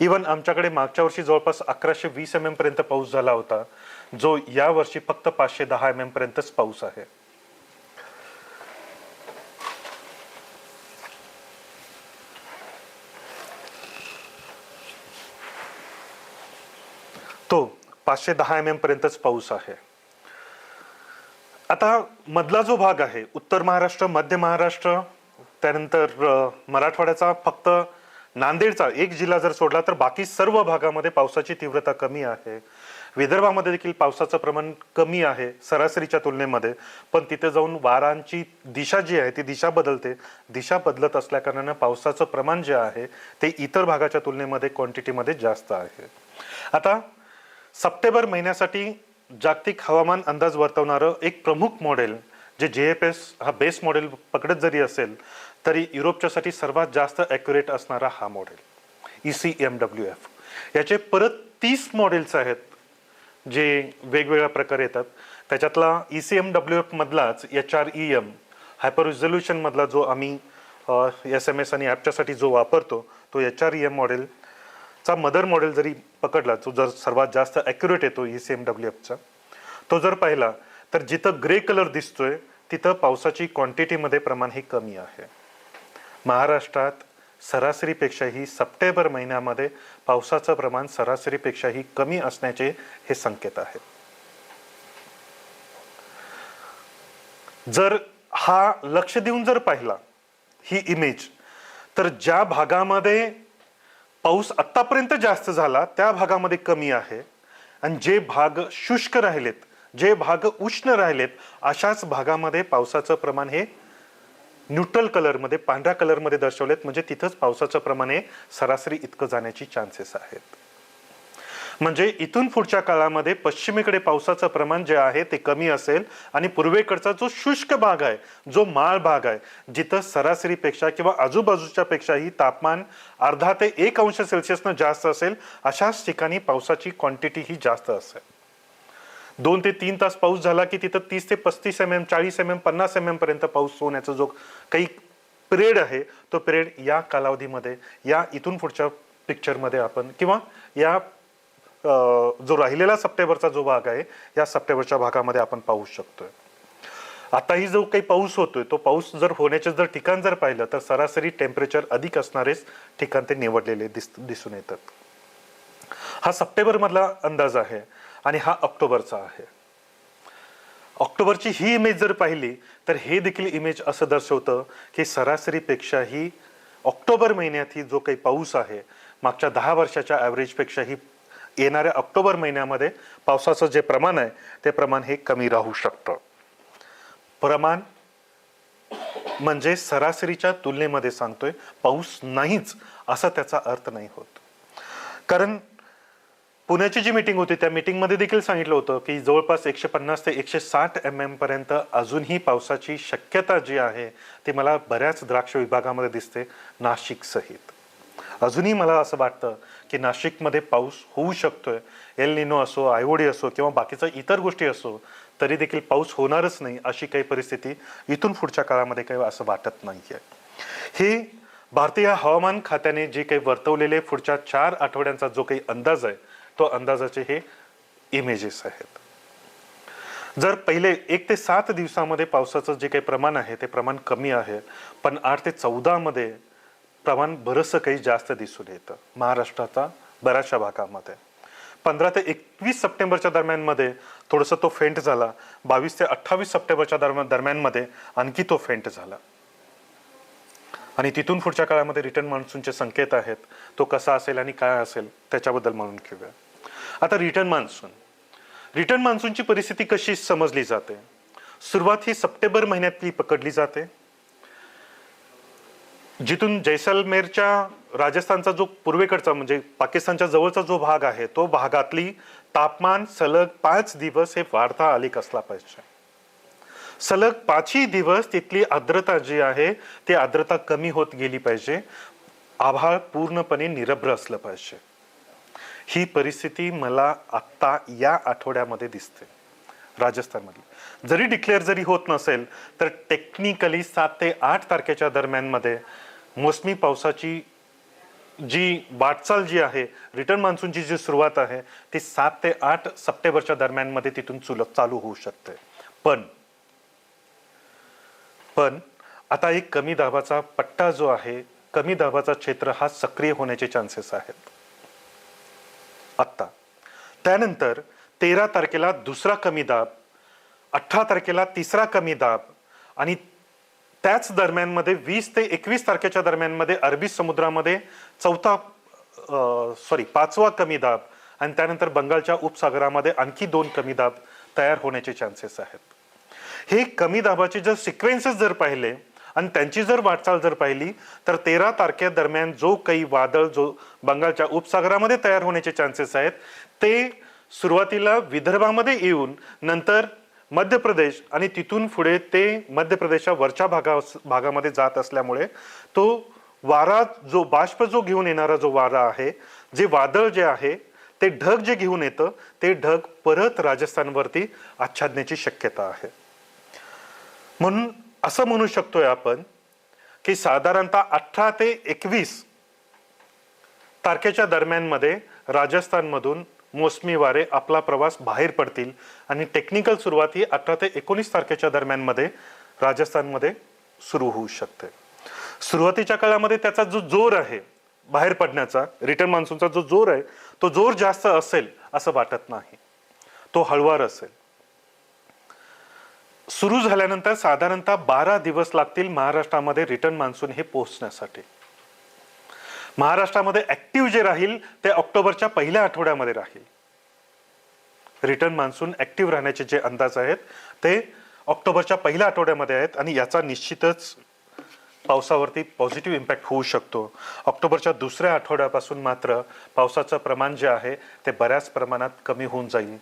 इवन आमच्याकडे मागच्या वर्षी जवळपास 1120 mm पर्यंत पाऊस झाला होता, जो या वर्षी फक्त 510 mm पर्यंतच पाऊस आहे. तो 510 mm पर्यंतच पाऊस आहे. आता मधला जो भाग आहे उत्तर महाराष्ट्र, मध्य महाराष्ट्र, त्यानंतर मराठवाड्याचा फक्त नांदेडचा एक जिल्हा जर सोडला तर बाकी सर्व भागामध्ये पावसाची तीव्रता कमी आहे. विदर्भामध्ये देखील पावसाचं प्रमाण कमी आहे सरासरीच्या तुलनेमध्ये, पण तिथे जाऊन वारांची दिशा जी आहे ती दिशा बदलते. दिशा बदलत असल्याकारणाने पावसाचं प्रमाण जे आहे ते इतर भागाच्या तुलनेमध्ये क्वांटिटीमध्ये जास्त आहे. आता सप्टेंबर महिन्यासाठी जागतिक हवामान अंदाज वर्तवणारं एक प्रमुख मॉडेल जे JFS हा बेस मॉडेल पकडत जरी असेल तरी युरोपच्यासाठी सर्वात जास्त ॲक्युरेट असणारा हा मॉडेल ECMWF. याचे परत 30 मॉडेल्स आहेत जे वेगवेगळ्या प्रकारे येतात त्याच्यातला ECMWF मधलाच HREM हायपर रिझोल्युशन मधला जो आम्ही SMS आणि ॲपच्यासाठी जो वापरतो तो HREM मॉडेलचा मदर मॉडेल जरी पकडला जो जर सर्वात जास्त ॲक्युरेट येतो ECMWFचा तो जर पाहिला तर जिथं ग्रे कलर दिसतोय तिथं पावसाची क्वांटिटीमध्ये प्रमाण हे कमी आहे. महाराष्ट्रात सरासरीपेक्षाही सप्टेंबर महिन्यामध्ये पावसाचं प्रमाण सरासरीपेक्षाही कमी असण्याचे हे संकेत आहेत. जर हा लक्ष देऊन जर पाहिला ही इमेज तर ज्या भागामध्ये पाऊस आतापर्यंत जास्त झाला त्या भागामध्ये कमी आहे आणि जे भाग शुष्क राहिलेत जे भाग उष्ण राहिलेत अशाच भागामध्ये पावसाचं प्रमाण हे न्यूट्रल कलरमध्ये पांढऱ्या कलरमध्ये दर्शवलेत म्हणजे तिथंच पावसाचं प्रमाण हे सरासरी इतकं जाण्याची चान्सेस आहेत. म्हणजे इथून पुढच्या काळामध्ये पश्चिमेकडे पावसाचं प्रमाण जे आहे ते कमी असेल आणि पूर्वेकडचा जो शुष्क भाग आहे जो माळ भाग आहे जिथं सरासरीपेक्षा किंवा आजूबाजूच्या पेक्षाही तापमान अर्धा ते 1 अंश सेल्सिअसनं जास्त असेल अशाच ठिकाणी पावसाची क्वांटिटी ही जास्त असेल. 2 ते 3 तास पाऊस झाला की तिथं 30 ते 35 mm 40 mm 50 mm पर्यंत पाऊस होण्याचा जो काही पिरियड आहे तो पिरियड या कालावधीमध्ये या इथून पुढच्या पिक्चरमध्ये आपण किंवा या जो राहिलेला सप्टेंबरचा जो भाग आहे या सप्टेंबरच्या भागामध्ये आपण पाहू शकतोय. आताही जो काही पाऊस होतोय तो पाऊस जर होण्याचे जर ठिकाण जर पाहिलं तर सरासरी टेम्परेचर अधिक असणारेच ठिकाण ते निवडलेले दिसून येतात. हा सप्टेंबर मधला अंदाज आहे आणि हा ऑक्टोबरचा आहे. ऑक्टोबरची ही इमेज जर पाहिली तर हे देखील इमेज असं दर्शवतं की सरासरीपेक्षाही ऑक्टोबर महिन्यातही जो काही पाऊस आहे मागच्या 10 वर्षाच्या ॲव्हरेजपेक्षाही येणाऱ्या ऑक्टोबर महिन्यामध्ये पावसाचं जे प्रमाण आहे ते प्रमाण हे कमी राहू शकतं. प्रमाण म्हणजे सरासरीच्या तुलनेमध्ये सांगतोय पाऊस नाहीच असा त्याचा अर्थ नाही होत. कारण पुण्याची जी मीटिंग होती त्या मीटिंगमध्ये देखील सांगितलं होतं की जवळपास 150 ते 160 mm पर्यंत अजूनही पावसाची शक्यता जी आहे ती मला बऱ्याच द्राक्ष विभागामध्ये दिसते नाशिक सहित. अजूनही मला असं वाटतं की नाशिकमध्ये पाऊस होऊ शकतोय. एल निनो असो आयओडी असो किंवा बाकीच्या इतर गोष्टी असो तरी देखील पाऊस होणारच नाही अशी काही परिस्थिती इथून पुढच्या काळामध्ये काही असं वाटत नाहीये. हे भारतीय हवामान खात्याने जे काही वर्तवलेले पुढच्या 4 आठवड्यांचा जो काही अंदाज आहे तो अंदाजाचे हे इमेजेस आहेत. जर पहिले 1 ते 7 दिवसामध्ये पावसाचं जे काही प्रमाण आहे ते प्रमाण कमी आहे पण 8 ते 14 मध्ये प्रमाण बरंचसं काही जास्त दिसून येतं महाराष्ट्राचा बऱ्याचशा भागामध्ये. 15 ते 21 सप्टेंबरच्या दरम्यानमध्ये थोडंसं तो फेंट झाला. 22 ते 28 सप्टेंबरच्या दरम्यानमध्ये आणखी तो फेंट झाला आणि तिथून पुढच्या काळामध्ये रिटर्न मान्सूनचे संकेत आहेत. तो कसा असेल आणि काय असेल त्याच्याबद्दल म्हणून घेऊया. आता रिटर्न मान्सूनची परिस्थिती कशी समजली जाते. सुरुवात ही सप्टेंबर महिन्यातली पकडली जाते जिथून जैसलमेरच्या राजस्थानचा जो पूर्वेकडचा म्हणजे पाकिस्तानच्या जवळचा जो भाग आहे तो भागातली तापमान सलग 5 दिवस हे वाढता आलेख असला पाहिजे. सलग 5ही दिवस तिथली आर्द्रता जी आहे ती आर्द्रता कमी होत गेली पाहिजे. आभाळ पूर्णपणे निरभ्र असलं पाहिजे. ही परिस्थिती मला आत्ता या आठवड्यामध्ये दिसते राजस्थानमध्ये. जरी डिक्लेअर जरी होत नसेल तर टेक्निकली 7 ते 8 तारखेच्या दरम्यानमध्ये मोसमी पावसाची जी वाटचाल जी आहे रिटर्न मान्सूनची जी सुरुवात आहे ती 7 ते 8 सप्टेंबरच्या दरम्यानमध्ये तिथून चालू होऊ शकते. पण आता एक कमी दाबाचा पट्टा जो आहे कमी दाबाचा क्षेत्र हा सक्रिय होण्याचे चान्सेस आहेत आत्ता. त्यानंतर 13 तारखेला दुसरा कमी दाब, 18 तारखेला तिसरा कमी दाब आणि त्याच दरम्यानमध्ये 20 ते 21 तारखेच्या दरम्यानमध्ये अरबी समुद्रामध्ये पाचवा कमी दाब आणि त्यानंतर बंगालच्या उपसागरामध्ये आणखी 2 कमी दाब तयार होण्याचे चान्सेस आहेत. हे कमी दाबाचे जर सिक्वेन्सेस जर पाहिले आणि त्यांची जर वाटचाल जर पाहिली तर 13 तारखे दरम्यान जो काही वादळ जो बंगालच्या उपसागरामध्ये तयार होण्याचे चान्सेस आहेत ते सुरुवातीला विदर्भामध्ये येऊन नंतर मध्य प्रदेश आणि तिथून पुढे ते मध्य प्रदेशच्या वरच्या भागामध्ये जात असल्यामुळे तो वारा जो बाष्प जो घेऊन येणारा जो वारा आहे जे वादळ जे आहे ते ढग जे घेऊन येतं ते ढग परत राजस्थानवरती आच्छादण्याची शक्यता आहे. म्हणून असं म्हणू शकतोय आपण की साधारणतः 18 ते 21 तारखेच्या दरम्यानमध्ये राजस्थानमधून मोसमी वारे आपला प्रवास बाहेर पडतील आणि टेक्निकल सुरुवात ही 18 ते 19 तारखेच्या दरम्यानमध्ये राजस्थानमध्ये सुरू होऊ शकते. सुरुवातीच्या काळामध्ये त्याचा जो जोर आहे बाहेर पडण्याचा, रिटर्न मान्सूनचा जो जोर आहे तो जोर जास्त असेल असं वाटत नाही, तो हळुवार असेल. सुरू झाल्यानंतर साधारणतः 12 दिवस लागतील महाराष्ट्रामध्ये रिटर्न मान्सून हे पोहोचण्यासाठी. महाराष्ट्रामध्ये ऍक्टिव्ह जे राहील ते ऑक्टोबरच्या पहिल्या आठवड्यामध्ये राहील. रिटर्न मान्सून ऍक्टिव्ह राहण्याचे जे अंदाज आहेत ते ऑक्टोबरच्या पहिल्या आठवड्यामध्ये आहेत आणि याचा निश्चितच पावसावरती पॉझिटिव्ह इम्पॅक्ट होऊ शकतो. ऑक्टोबरच्या दुसऱ्या आठवड्यापासून मात्र पावसाचं प्रमाण जे आहे ते बऱ्याच प्रमाणात कमी होऊन जाईल,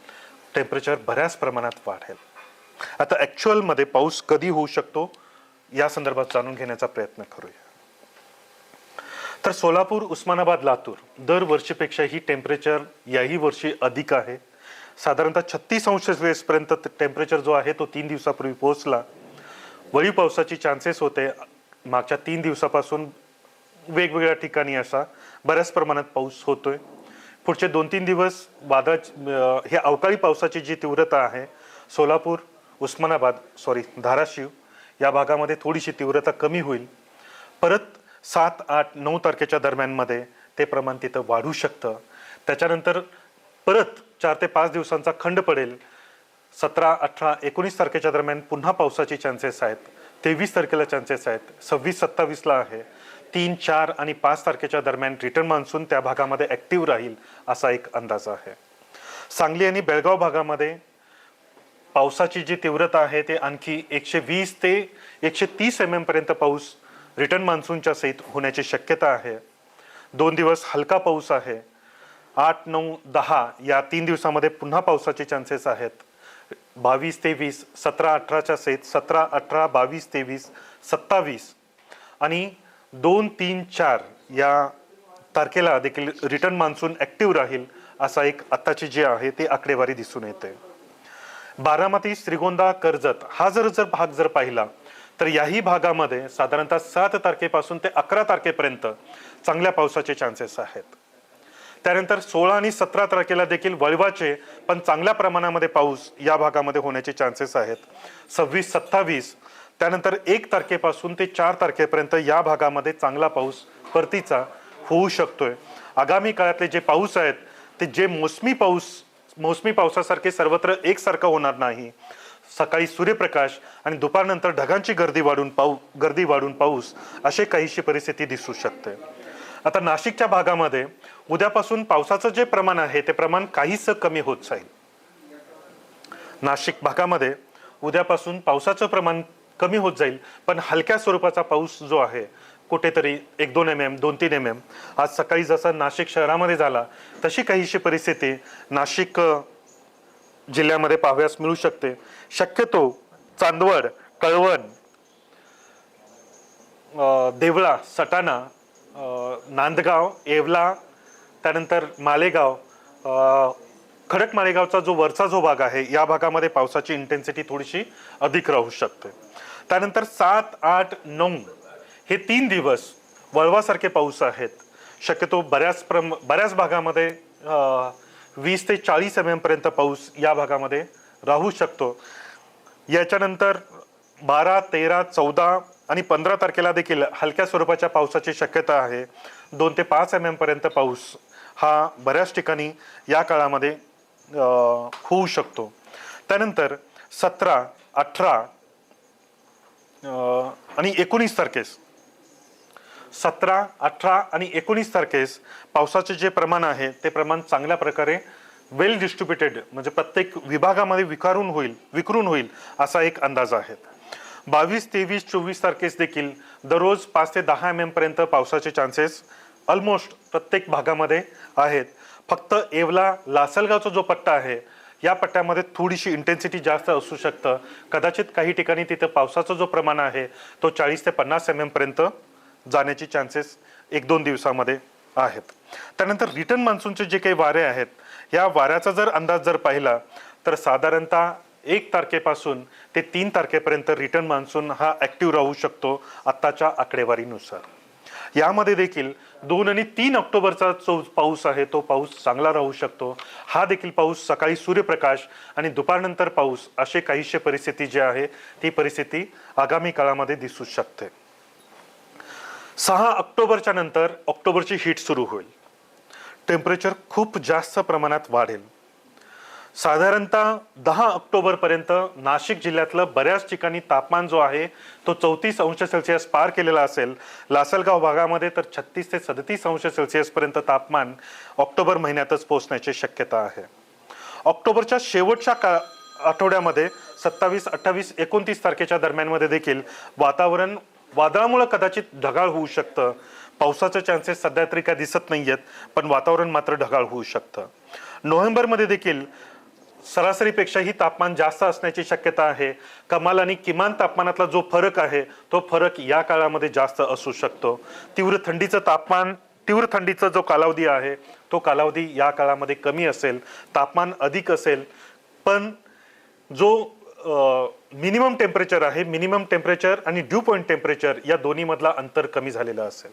टेम्परेचर बऱ्याच प्रमाणात वाढेल. आता ॲक्च्युअलमध्ये पाऊस कधी होऊ शकतो या संदर्भात जाणून घेण्याचा प्रयत्न करूया. तर सोलापूर, उस्मानाबाद, लातूर दरवर्षीपेक्षा ही टेम्परेचर याही वर्षी अधिक आहे. साधारणतः 36 अंश सेल्सिअस पर्यंत टेम्परेचर जो आहे तो 3 दिवसापूर्वी पोहोचला. वळीव पावसाची चान्सेस होते. मागच्या 3 दिवसापासून वेगवेगळ्या ठिकाणी असा बऱ्याच प्रमाणात पाऊस होतोय. पुढचे 2-3 दिवस वादळ हे अवकाळी पावसाची जी तीव्रता आहे सोलापूर, धाराशिव या भागामध्ये थोडीशी तीव्रता कमी होईल. परत 7, 8, 9 तारखेच्या दरम्यानमध्ये ते प्रमाण तिथं वाढू शकतं. त्याच्यानंतर परत 4 ते 5 दिवसांचा खंड पडेल. 17, 18, 19 तारखेच्या दरम्यान पुन्हा पावसाची चान्सेस आहेत. 23 तारखेला चान्सेस आहेत. 26, 27ला आहे. 3, 4 आणि 5 तारखेच्या दरम्यान रिटर्न मान्सून त्या भागामध्ये ऍक्टिव्ह राहील असा एक अंदाज आहे. सांगली आणि बेळगाव भागामध्ये पावसाची जी तीव्रता आहे ते आणखी 120 ते 130 mm पर्यंत पाऊस रिटर्न मान्सूनच्या सहित होण्याची शक्यता आहे. 2 दिवस हलका पाऊस आहे. 8, 9, 10 या 3 दिवसामध्ये पुन्हा पावसाचे चान्सेस आहेत. 22, 23, 17, 18च्या सहित 17, 18, 22, 23, 27 आणि 2, 3, 4 या तारखेला देखील रिटर्न मान्सून ऍक्टिव्ह राहील असा एक आत्ताची जी आहे ती आकडेवारी दिसून येते. बारामती, श्रीगोंदा, कर्जत हा जर भाग जर पाहिला तर याही भागामध्ये साधारणतः 7 तारखेपासून ते 11 तारखेपर्यंत चांगल्या पावसाचे चान्सेस आहेत. त्यानंतर 16 आणि 17 तारखेला देखील वळवाचे पण चांगल्या प्रमाणामध्ये पाऊस या भागामध्ये होण्याचे चान्सेस आहेत. 26, 27 त्यानंतर 1 तारखेपासून ते 4 तारखेपर्यंत या भागामध्ये चांगला पाऊस परतीचा होऊ शकतोय. आगामी काळातले जे पाऊस आहेत ते जे मोसमी पावसासारखे सर्वत्र एकसारखं होणार नाही. सकाळी सूर्यप्रकाश आणि दुपारनंतर ढगांची गर्दी वाढून पाऊस अशी काहीशी परिस्थिती दिसू शकते. आता नाशिकच्या भागामध्ये उद्यापासून पावसाचं जे प्रमाण आहे ते प्रमाण काहीसं कमी होत जाईल. नाशिक भागामध्ये उद्यापासून पावसाचं प्रमाण कमी होत जाईल, पण हलक्या स्वरूपाचा पाऊस जो आहे कुठेतरी 1-2 mm, 2-3 mm आज सकाळी जसा नाशिक शहरामध्ये झाला तशी काहीशी परिस्थिती नाशिक जिल्ह्यामध्ये पाहाव्यास मिळू शकते. शक्यतो चांदवड, कळवण, देवळा, सटाणा, नांदगाव, येवला, त्यानंतर मालेगाव, खडक मालेगावचा जो वरचा जो भाग आहे या भागामध्ये पावसाची इंटेन्सिटी थोडीशी अधिक राहू शकते. त्यानंतर 7, 8, 9 हे 3 दिवस वळवासारखे पाऊस आहेत. शक्यतो बऱ्याच भागामध्ये 20 ते 40 mm पर्यंत पाऊस या भागामध्ये राहू शकतो. याच्यानंतर 12, 13, 14 आणि 15 तारखेला देखील हलक्या स्वरूपाच्या पावसाची शक्यता आहे. 2 ते 5 mm पर्यंत पाऊस हा बऱ्याच ठिकाणी या काळामध्ये होऊ शकतो. त्यानंतर 17, 18 आणि 19 तारखेस 17, 18 आणि 19 तारखेस पावसाचे जे प्रमाण आहे ते प्रमाण चांगल्या प्रकारे वेल डिस्ट्रीब्युटेड म्हणजे प्रत्येक विभागामध्ये विखरून होईल असा एक अंदाज आहे. 22, 23, 24 तारखेस देखील दररोज 5 ते 10 mm पर्यंत पावसाचे चान्सेस ऑलमोस्ट प्रत्येक भागामध्ये आहेत. फक्त येवला, लासलगावचा जो पट्टा आहे या पट्ट्यामध्ये थोडीशी इंटेन्सिटी जास्त असू शकतं. कदाचित काही ठिकाणी तिथं पावसाचा जो प्रमाण आहे तो 40 ते 50 mm पर्यंत जाण्याची चान्सेस 1-2 दिवसामध्ये आहेत. त्यानंतर रिटर्न मान्सूनचे जे काही वारे आहेत, या वाऱ्याचा जर अंदाज जर पाहिला तर साधारणतः 1 तारखेपासून ते 3 तारखेपर्यंत रिटर्न मान्सून हा ऍक्टिव्ह राहू शकतो आत्ताच्या आकडेवारीनुसार. यामध्ये देखील 2 आणि 3 ऑक्टोबरचा जो पाऊस आहे तो पाऊस चांगला राहू शकतो. हा देखील पाऊस सकाळी सूर्यप्रकाश आणि दुपारनंतर पाऊस असे काहीशे परिस्थिती जी आहे ती परिस्थिती आगामी काळामध्ये दिसू शकते. 6 ऑक्टोबरच्या नंतर ऑक्टोबरची हीट सुरू होईल. टेम्परेचर खूप जास्त प्रमाणात वाढेल. साधारणतः 10 ऑक्टोबर पर्यंत नाशिक जिल्ह्यातलं बऱ्याच ठिकाणी तापमान जो आहे तो 34 अंश सेल्सिअस पार केलेला असेल. लासलगाव भागामध्ये तर 36 ते 37 अंश सेल्सिअस पर्यंत तापमान ऑक्टोबर महिन्यातच पोहोचण्याची शक्यता आहे. ऑक्टोबरच्या शेवटच्या आठवड्यामध्ये 27, 28, 29 तारखेच्या दरम्यानमध्ये देखील वातावरण वादळामुळे कदाचित ढगाळ होऊ शकतं. पावसाचे चान्सेस सध्या तरी काय दिसत नाहीयेत, पण वातावरण मात्र ढगाळ होऊ शकतं. नोव्हेंबरमध्ये देखील सरासरीपेक्षाही तापमान जास्त असण्याची शक्यता आहे. कमाल आणि किमान तापमानातला जो फरक आहे तो फरक या काळामध्ये जास्त असू शकतो. तीव्र थंडीचा जो कालावधी आहे तो कालावधी या काळामध्ये कमी असेल, तापमान अधिक असेल, पण जो मिनिमम टेम्परेचर आहे, मिनिमम टेम्परेचर आणि ड्यू पॉइंट टेम्परेचर या दोन्ही मधला अंतर कमी झालेला असेल.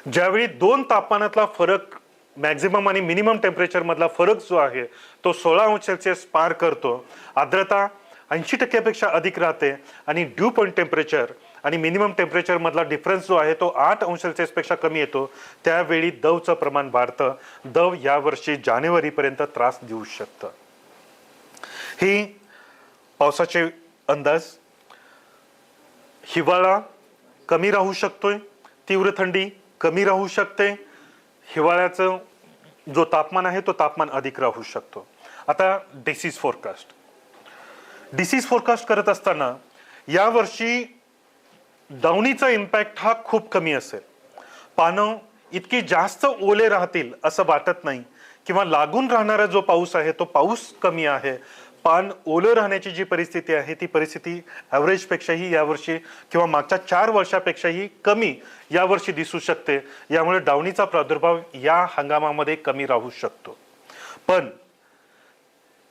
ज्यावेळी 2 तापमानातला फरक मॅक्झिमम आणि मिनिमम टेम्परेचर मधला फरक जो आहे तो 16 अंश सेल्सिअस पार करतो, आर्द्रता 80% अधिक राहते आणि ड्यू पॉइंट टेम्परेचर आणि मिनिमम टेम्परेचर मधला डिफरन्स जो आहे तो 8 अंश सेल्सिअस पेक्षा कमी येतो, त्यावेळी दवचं प्रमाण वाढतं. दव यावर्षी जानेवारीपर्यंत त्रास देऊ शकतं. ही पावसाचे अंदाज. हिवाळा कमी राहू शकतोय, तीव्र थंडी कमी राहू शकते, हिवाळ्याचं जो तापमान आहे तो तापमान अधिक राहू शकतो. आता डिसीज फोरकास्ट करत असताना यावर्षी डाउनीचा इम्पॅक्ट हा खूप कमी असेल. पानं इतकी जास्त ओले राहतील असं वाटत नाही, किंवा लागून राहणारा जो पाऊस आहे तो पाऊस कमी आहे. पान ओलं राहण्याची जी परिस्थिती आहे ती परिस्थिती ॲव्हरेजपेक्षाही यावर्षी किंवा मागच्या 4 वर्षापेक्षाही कमी यावर्षी दिसू शकते. यामुळे डाउनीचा प्रादुर्भाव या हंगामामध्ये कमी राहू शकतो. पण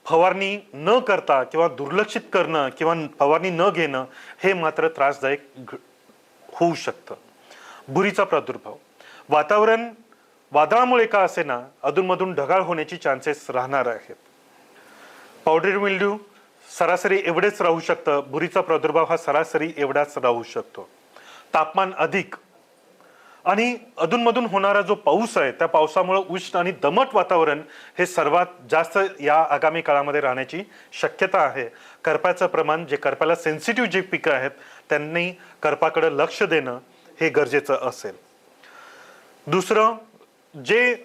फवारणी न करता किंवा दुर्लक्षित करणं किंवा फवारणी न घेणं हे मात्र त्रासदायक होऊ शकतं. बुरीचा प्रादुर्भाव. वातावरण वादळामुळे का असेना अधूनमधून ढगाळ होण्याची चान्सेस राहणार आहेत. पावडर मिल्ड्यू सरासरी एवढेच राहू शकतं. बुरीचा प्रादुर्भाव हा सरासरी एवढाच राहू शकतो. तापमान अधिक आणि अधूनमधून होणारा जो पाऊस आहे त्या पावसामुळे उष्ण आणि दमट वातावरण हे सर्वात जास्त या आगामी काळामध्ये राहण्याची शक्यता आहे. करपाचं प्रमाण, जे करपाला सेन्सिटिव्ह जे पिकं आहेत त्यांनी करपाकडे लक्ष देणं हे गरजेचं असेल. दुसरं, जे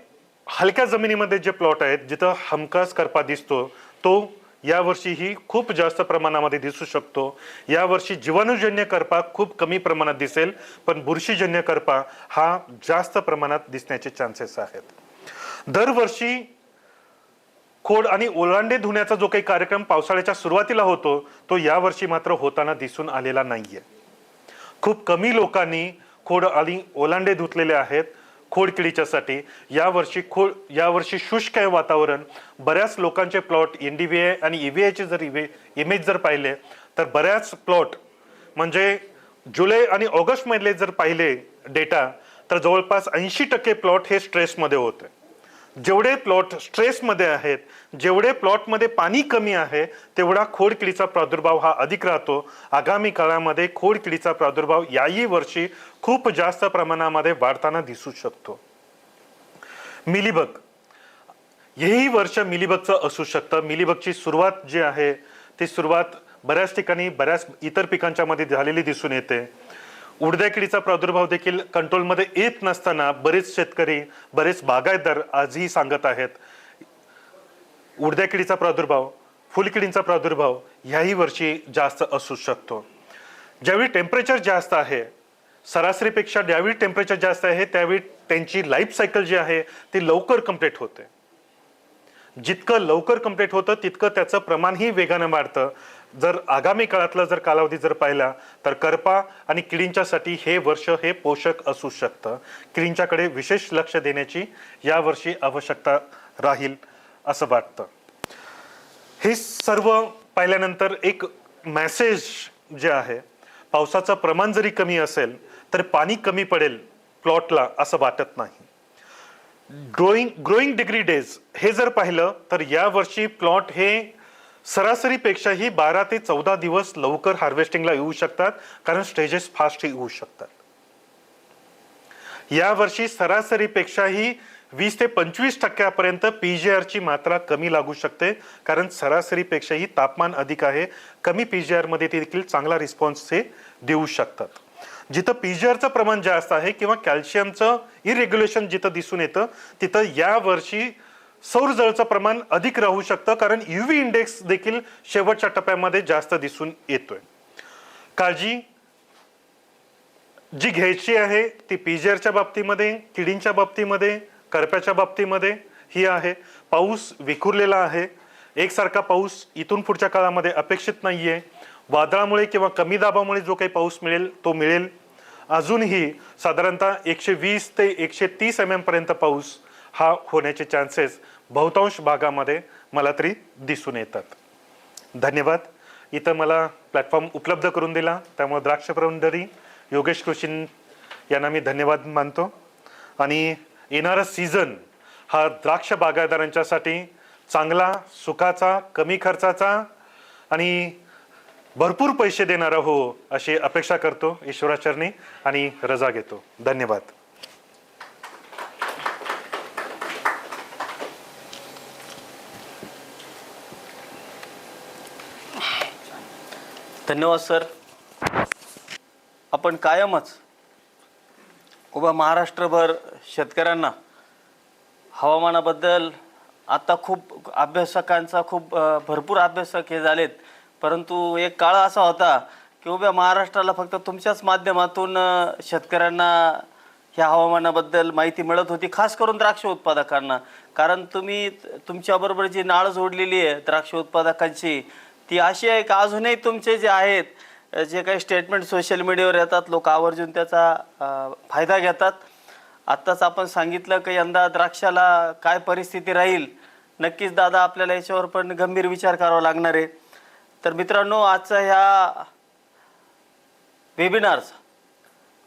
हलक्या जमिनीमध्ये जे प्लॉट आहेत जिथं हमखास करपा दिसतो तो यावर्षीही खूप जास्त प्रमाणामध्ये दिसू शकतो. यावर्षी जीवाणूजन्य करपा खूप कमी प्रमाणात दिसेल, पण बुरशीजन्य करपा हा जास्त प्रमाणात दिसण्याचे चान्सेस आहेत. दरवर्षी खोड आणि ओलांडे धुण्याचा जो काही कार्यक्रम पावसाळ्याच्या सुरुवातीला होतो तो यावर्षी मात्र होताना दिसून आलेला नाहीये. खूप कमी लोकांनी खोड आणि ओलांडे धुतलेले आहेत खोडकिडीच्यासाठी. यावर्षी शुष्क आहे वातावरण. बऱ्याच लोकांचे प्लॉट NDVI आणि EVIचे जर इमेज जर पाहिले तर बऱ्याच प्लॉट म्हणजे जुलै आणि ऑगस्ट मधले जर पाहिले डेटा तर जवळपास 80% प्लॉट हे स्ट्रेसमध्ये होते. जेवढे प्लॉट स्ट्रेसमध्ये आहेत, जेवढे प्लॉटमध्ये पाणी कमी आहे तेवढा खोडकिडीचा प्रादुर्भाव हा अधिक राहतो. आगामी काळामध्ये खोडकिडीचा प्रादुर्भाव याही वर्षी खूप जास्त प्रमाणामध्ये वाढताना दिसू शकतो. मिलीबग, हेही वर्ष मिलीबगचं असू शकतं. मिलीबगची सुरुवात जी आहे ती सुरुवात बऱ्याच ठिकाणी बऱ्याच इतर पिकांच्या मध्ये झालेली दिसून येते. उडद्या किडीचा प्रादुर्भाव देखील कंट्रोलमध्ये येत नसताना बरेच शेतकरी, बरेच बागायतदार आजही सांगत आहेत उडद्या किडीचा प्रादुर्भाव, फुलकिडींचा प्रादुर्भाव ह्याही वर्षी जास्त असू शकतो. ज्यावेळी टेम्परेचर जास्त आहे, सरासरीपेक्षा ज्यावेळी टेम्परेचर जास्त आहे त्यावेळी त्यांची लाईफ सायकल जी आहे ती लवकर कंप्लीट होते. जितकं लवकर कंप्लीट होतं तितकं त्याचं प्रमाणही वेगानं वाढतं. जर आगामी काळातला जर कालावधी जर पाहिला तर करपा आणि किडींच्यासाठी हे वर्ष हे पोषक असू शकतं. किडींच्याकडे विशेष लक्ष देण्याची यावर्षी आवश्यकता राहील असं वाटतं. हे सर्व पाहिल्यानंतर एक मेसेज जे आहे, पावसाचं प्रमाण जरी कमी असेल तर पाणी कमी पडेल प्लॉटला असं वाटत नाही. ग्रोईंग डिग्री डेज हे जर पाहिलं तर यावर्षी प्लॉट हे सरासरीपेक्षाही 12 ते 14 दिवस लवकर हार्वेस्टिंगला येऊ शकतात, कारण स्टेजेस फास्ट येऊ शकतात. यावर्षी सरासरीपेक्षाही 20 ते 25% PGR ची मात्रा कमी लागू शकते, कारण सरासरीपेक्षाही तापमान अधिक आहे. कमी PGR मध्ये देखील चांगला रिस्पॉन्स हे देऊ शकतात. जिथं PGRचं प्रमाण जास्त आहे किंवा कॅल्शियमचं इरेग्युलेशन जिथं दिसून येतं, तिथं यावर्षी सौर जळचं प्रमाण अधिक राहू शकतं, कारण UV इंडेक्स देखील शेवटच्या टप्प्यामध्ये जास्त दिसून येतोय. काळजी जी घ्यायची आहे ती PGRच्या बाबतीमध्ये, किडींच्या बाबतीमध्ये, करप्याच्या बाबतीमध्ये ही आहे. पाऊस विखुरलेला आहे. एकसारखा पाऊस इथून पुढच्या काळामध्ये अपेक्षित नाहीये. वादळामुळे किंवा कमी दाबामुळे जो काही पाऊस मिळेल तो मिळेल. अजूनही साधारणतः 120 ते 130 mm पर्यंत पाऊस हा होण्याचे चान्सेस बहुतांश भागामध्ये मला तरी दिसून येतात. धन्यवाद. इथं मला प्लॅटफॉर्म उपलब्ध करून दिला त्यामुळे द्राक्ष प्रवंडरी योगेश कृषीन यांना मी धन्यवाद मानतो. आणि येणारा सीझन हा द्राक्ष बागायतदारांच्यासाठी चांगला, सुखाचा, कमी खर्चाचा आणि भरपूर पैसे देणारा हो अशी अपेक्षा करतो ईश्वराचरणी आणि रजा घेतो. धन्यवाद. धन्यवाद सर. आपण कायमच उभा महाराष्ट्रभर शेतकऱ्यांना हवामानाबद्दल आता खूप अभ्यासकांचा भरपूर अभ्यासक हे झालेत, परंतु एक काळ असा होता की उभ्या महाराष्ट्राला फक्त तुमच्याच माध्यमातून शेतकऱ्यांना ह्या हवामानाबद्दल माहिती मिळत होती, खास करून द्राक्ष उत्पादकांना. कारण तुम्ही तुमच्याबरोबर जी नाळ जोडलेली आहे द्राक्ष उत्पादकांची ती अशी आहे की अजूनही तुमचे जे आहेत जे काही स्टेटमेंट सोशल मीडियावर येतात लोक आवर्जून त्याचा फायदा घेतात. आत्ताच आपण सांगितलं की यंदा द्राक्षाला काय परिस्थिती राहील. नक्कीच दादा आपल्याला याच्यावर पण गंभीर विचार करावा लागणार आहे. तर मित्रांनो, आजचा ह्या वेबिनार्स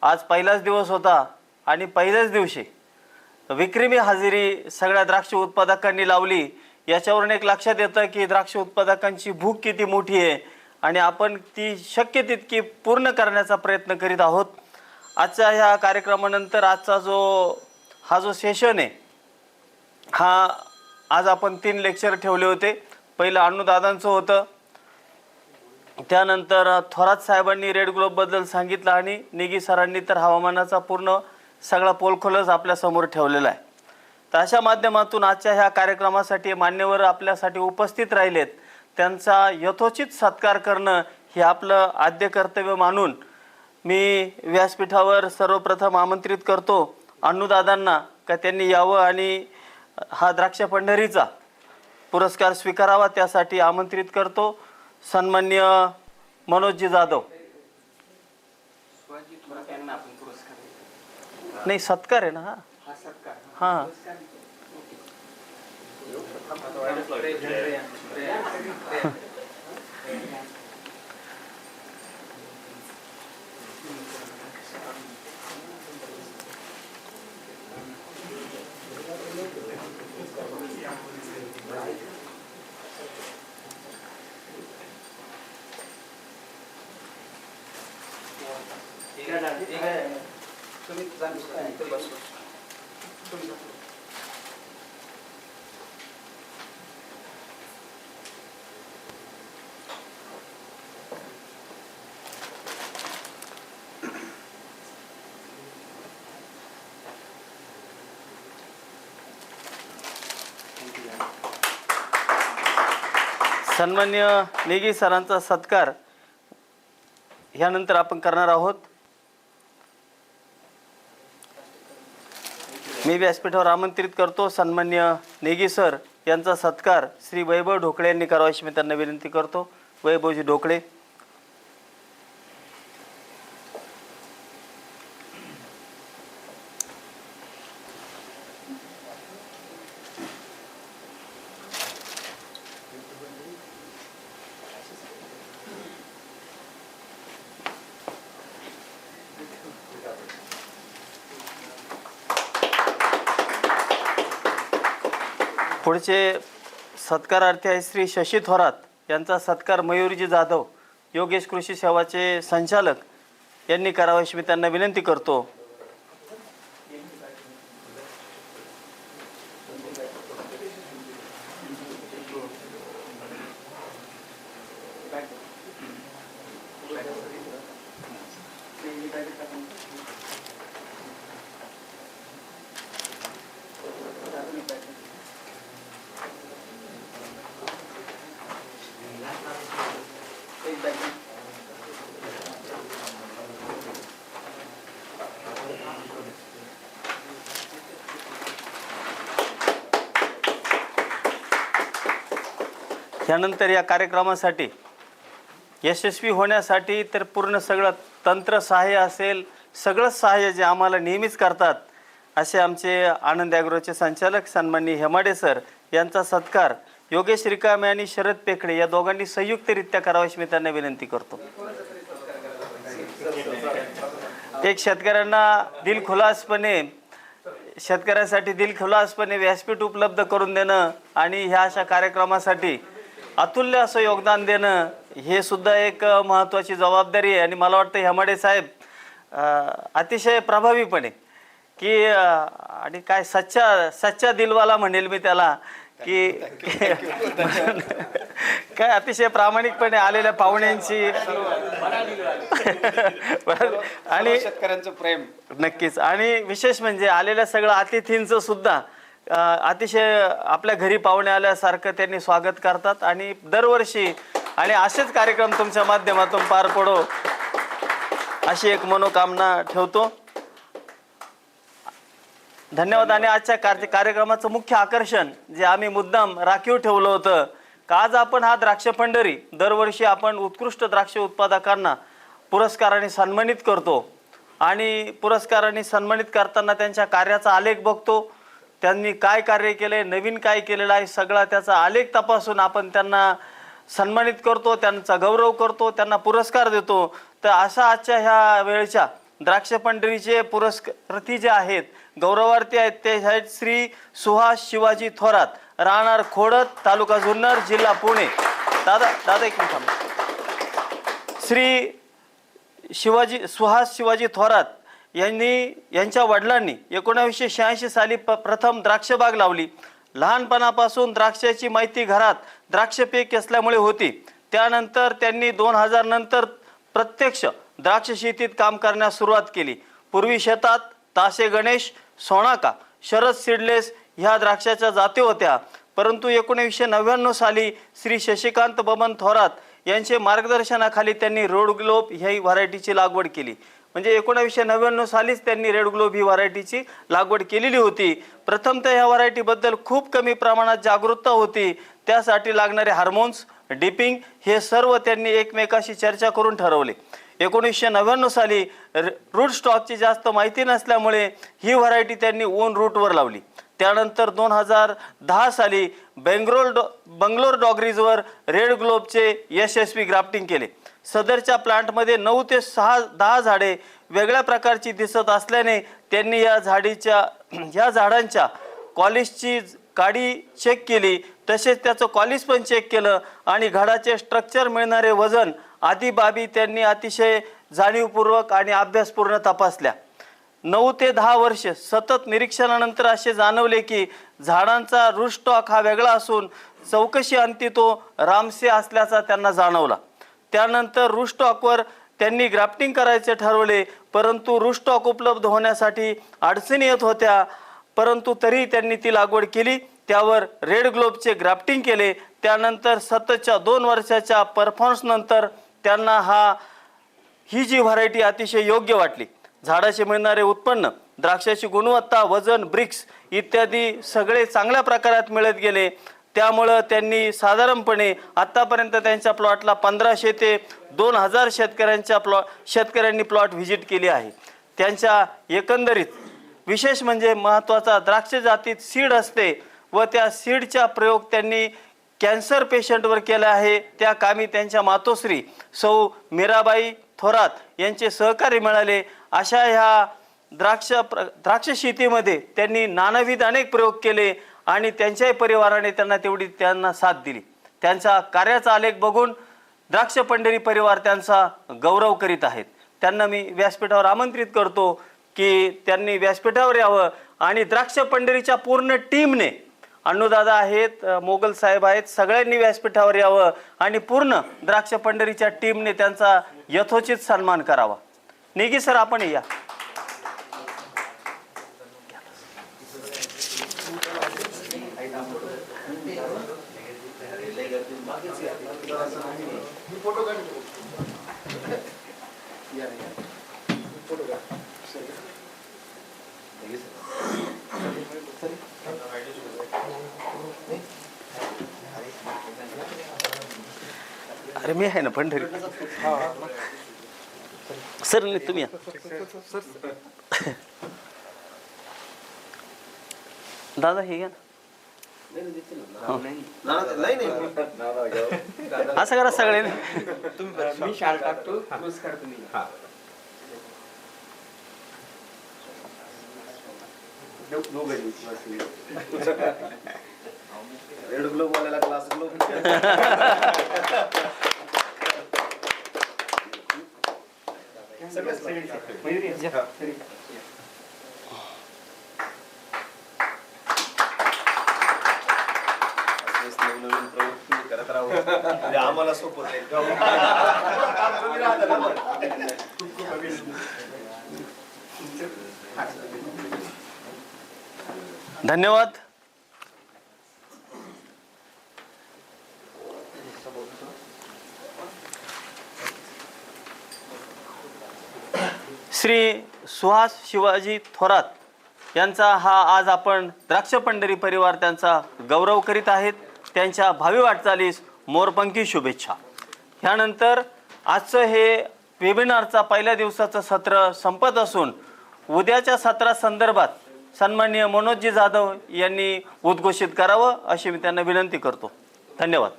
आज पहिलाच दिवस होता आणि पहिल्याच दिवशी विक्रमी हजेरी सगळ्या द्राक्ष उत्पादकांनी लावली. याच्यावरून एक लक्षात येतं की द्राक्ष उत्पादकांची भूक किती मोठी आहे आणि आपण ती शक्य तितकी पूर्ण करण्याचा प्रयत्न करीत आहोत. आजच्या ह्या कार्यक्रमानंतर आजचा हा जो सेशन आहे हा आज आपण 3 लेक्चर ठेवले होते. पहिलं अण्णूदादांचं होतं, त्यानंतर थोरात साहेबांनी रेड ग्लोबबद्दल सांगितलं आणि नेगी सरांनी तर हवामानाचा पूर्ण सगळा पोलखोलच आपल्यासमोर ठेवलेला आहे. तर अशा माध्यमातून आजच्या ह्या कार्यक्रमासाठी मान्यवर आपल्यासाठी उपस्थित राहिलेत, त्यांचा यथोचित सत्कार करणं हे आपलं आद्य कर्तव्य मानून मी व्यासपीठावर सर्वप्रथम आमंत्रित करतो अण्णूदादांना का त्यांनी यावं आणि हा द्राक्ष पंढरीचा पुरस्कार स्वीकारावा. त्यासाठी आमंत्रित करतो सन्माननीय मनोजजी जाधव. नाही, सत्कार आहे ना हा. हां सन्मान्य नेगी सरांचा सत्कार ह्यानंतर आपण करणार आहोत. मी व्यासपीठावर आमंत्रित करतो सन्मान्य नेगी सर यांचा सत्कार श्री वैभव ढोकळे यांनी करावा अशी मी त्यांना विनंती करतो. वैभवजी ढोकळे. पुढचे सत्कारार्थी आहे श्री शशी थोरात. यांचा सत्कार मयूरजी जाधव, योगेश कृषी सेवाचे संचालक यांनी करावा अशी मी त्यांना विनंती करतो. यानंतर या कार्यक्रमासाठी यशस्वी होण्यासाठी तर पूर्ण सगळं तंत्र सहाय्य असेल, सगळं सहाय्य जे आम्हाला नेहमीच करतात असे आमचे आनंद ॲग्रोचे संचालक सन्माननीय हेमाडे सर यांचा सत्कार योगेश रिकामे आणि शरद पेखडे या दोघांनी संयुक्तरित्या करावा अशी मी त्यांना विनंती करतो. एक शेतकऱ्यांसाठी दिलखुलासपणे व्यासपीठ उपलब्ध करून देणं आणि ह्या अशा कार्यक्रमासाठी अतुल्य असं योगदान देणं हे सुद्धा एक महत्त्वाची जबाबदारी आहे. आणि मला वाटतं हेमाडे साहेब अतिशय प्रभावीपणे की आणि काय सच्चा दिलवाला म्हणेल मी त्याला की काय अतिशय प्रामाणिकपणे आलेल्या पाहुण्यांची आणि शेतकऱ्यांचं प्रेम नक्कीच. आणि विशेष म्हणजे आलेल्या सगळ्या अतिथींचं सुद्धा अतिशय आपल्या घरी पाहुणे आल्यासारखं त्यांनी स्वागत करतात आणि दरवर्षी आणि असेच कार्यक्रम तुमच्या माध्यमातून पार पडो अशी एक मनोकामना ठेवतो. धन्यवाद. आणि आजच्या कार्यक्रमाचं मुख्य आकर्षण जे आम्ही मुद्दाम राखीव ठेवलं होतं का आज आपण हा द्राक्ष पंढरी दरवर्षी आपण उत्कृष्ट द्राक्ष उत्पादकांना पुरस्काराने सन्मानित करतो आणि पुरस्काराने सन्मानित करताना त्यांच्या कार्याचा आलेख बघतो. त्यांनी काय कार्य केले, नवीन काय केलेलं आहे, सगळा त्याचा आलेख तपासून आपण त्यांना सन्मानित करतो, त्यांचा गौरव करतो, त्यांना पुरस्कार देतो. तर अशा आजच्या ह्या वेळच्या द्राक्ष पंढरीचे पुरस्कार्थी जे आहेत, गौरवार्थी आहेत ते आहेत श्री सुहास शिवाजी थोरात, राहणार खोडद, तालुका जुन्नर, जिल्हा पुणे. दादा एक मिनिट. श्री सुहास शिवाजी थोरात यांच्या वडिलांनी 1986 साली प्रथम द्राक्ष बाग लावली. लहानपणापासून द्राक्षाची माहिती घरात द्राक्ष पीक असल्यामुळे होती. त्यानंतर त्यांनी 2000 नंतर प्रत्यक्ष द्राक्ष शेतीत काम करण्यास सुरुवात केली. पूर्वी शेतात तासे गणेश, सोनाका, शरद सीडलेस ह्या द्राक्षाच्या जाती होत्या. परंतु 1999 साली श्री शशिकांत बबन थोरात यांचे मार्गदर्शनाखाली त्यांनी रेड ग्लोब ह्या व्हरायटीची लागवड केली. म्हणजे 1999 सालीच त्यांनी रेड ग्लोब ही व्हरायटीची लागवड केलेली होती. प्रथमतः ह्या व्हरायटीबद्दल खूप कमी प्रमाणात जागरूकता होती. त्यासाठी लागणारे हार्मोन्स, डिपिंग हे सर्व त्यांनी एकमेकाशी चर्चा करून ठरवले. 1999 साली रूट स्टॉकची जास्त माहिती नसल्यामुळे ही व्हरायटी त्यांनी ओन रूटवर लावली. त्यानंतर 2010 साली बंगलोर डॉगरीजवर रेड ग्लोबचे यशस्वी ग्राफ्टिंग केले. सदरच्या प्लांटमध्ये 9 ते 10 झाडे वेगळ्या प्रकारची दिसत असल्याने त्यांनी या झाडांच्या कॉलिसची काडी चेक केली, तसेच त्याचं कॉलिस पण चेक केलं आणि घडाचे स्ट्रक्चर, मिळणारे वजन आदी बाबी त्यांनी अतिशय जाणीवपूर्वक आणि अभ्यासपूर्ण तपासल्या. 9 ते 10 वर्ष सतत निरीक्षणानंतर असे जाणवले की झाडांचा रूट स्टॉक हा वेगळा असून चौकशी अंती तो रामसे असल्याचा त्यांना जाणवला. त्यानंतर रूट स्टॉकवर त्यांनी ग्राफ्टिंग करायचे ठरवले, परंतु रूट स्टॉक उपलब्ध होण्यासाठी अडचणी येत होत्या. परंतु तरीही त्यांनी ती लागवड केली. त्यावर रेड ग्लोबचे ग्राफ्टिंग केले. त्यानंतर सततच्या 2 वर्षाच्या परफॉर्मन्स नंतर त्यांना ही जी व्हरायटी अतिशय योग्य वाटली. झाडाचे मिळणारे उत्पन्न, द्राक्षाची गुणवत्ता, वजन, ब्रिक्स इत्यादी सगळे चांगल्या प्रकारात मिळत गेले. त्यामुळं त्यांनी साधारणपणे आत्तापर्यंत त्यांच्या प्लॉटला 1500 ते 2000 शेतकऱ्यांनी प्लॉट व्हिजिट केली आहे. त्यांच्या एकंदरीत विशेष म्हणजे महत्त्वाचा द्राक्ष जातीत सीड असते व त्या सीडचा प्रयोग त्यांनी कॅन्सर पेशंटवर केला आहे. त्या कामी त्यांच्या मातोश्री सौ मीराबाई थोरात यांचे सहकार्य मिळाले. अशा ह्या द्राक्ष शेतीमध्ये त्यांनी नानाविध अनेक प्रयोग केले आणि त्यांच्याही परिवाराने त्यांना साथ दिली. त्यांचा कार्याचा आलेख बघून द्राक्ष पंढरी परिवार त्यांचा गौरव करीत आहेत. त्यांना मी व्यासपीठावर आमंत्रित करतो की त्यांनी व्यासपीठावर यावं आणि द्राक्ष पंढरीच्या पूर्ण टीमने, अण्णूदादा आहेत, मोगल साहेब आहेत, सगळ्यांनी व्यासपीठावर यावं आणि पूर्ण द्राक्ष पंढरीच्या टीमने त्यांचा यथोचित सन्मान करावा. नेगी सर, आपण या. अरे मी आहे ना पंढरी सर, नाही तुम्ही या. दादा हे घ्या ना. असं करा सगळे. मी शाल टाकतो, पुरस्कार तुम्ही. रेड ग्लोब वाल्याला ग्लास ग्लोब. नवीन प्रवृत्ती करत राहू म्हणजे आम्हाला सोपं नाही. धन्यवाद. श्री सुहास शिवाजी थोरात यांचा हा आज आपण द्राक्ष पंढरी परिवार त्यांचा गौरव करीत आहेत. त्यांच्या भावी वाटचालीस मोरपंखी शुभेच्छा. ह्यानंतर आजचं हे वेबिनारचा पहिल्या दिवसाचं सत्र संपत असून उद्याच्या सत्रासंदर्भात सन्माननीय मनोजजी जाधव यांनी उद्घोषित करावं अशी मी त्यांना विनंती करतो. धन्यवाद.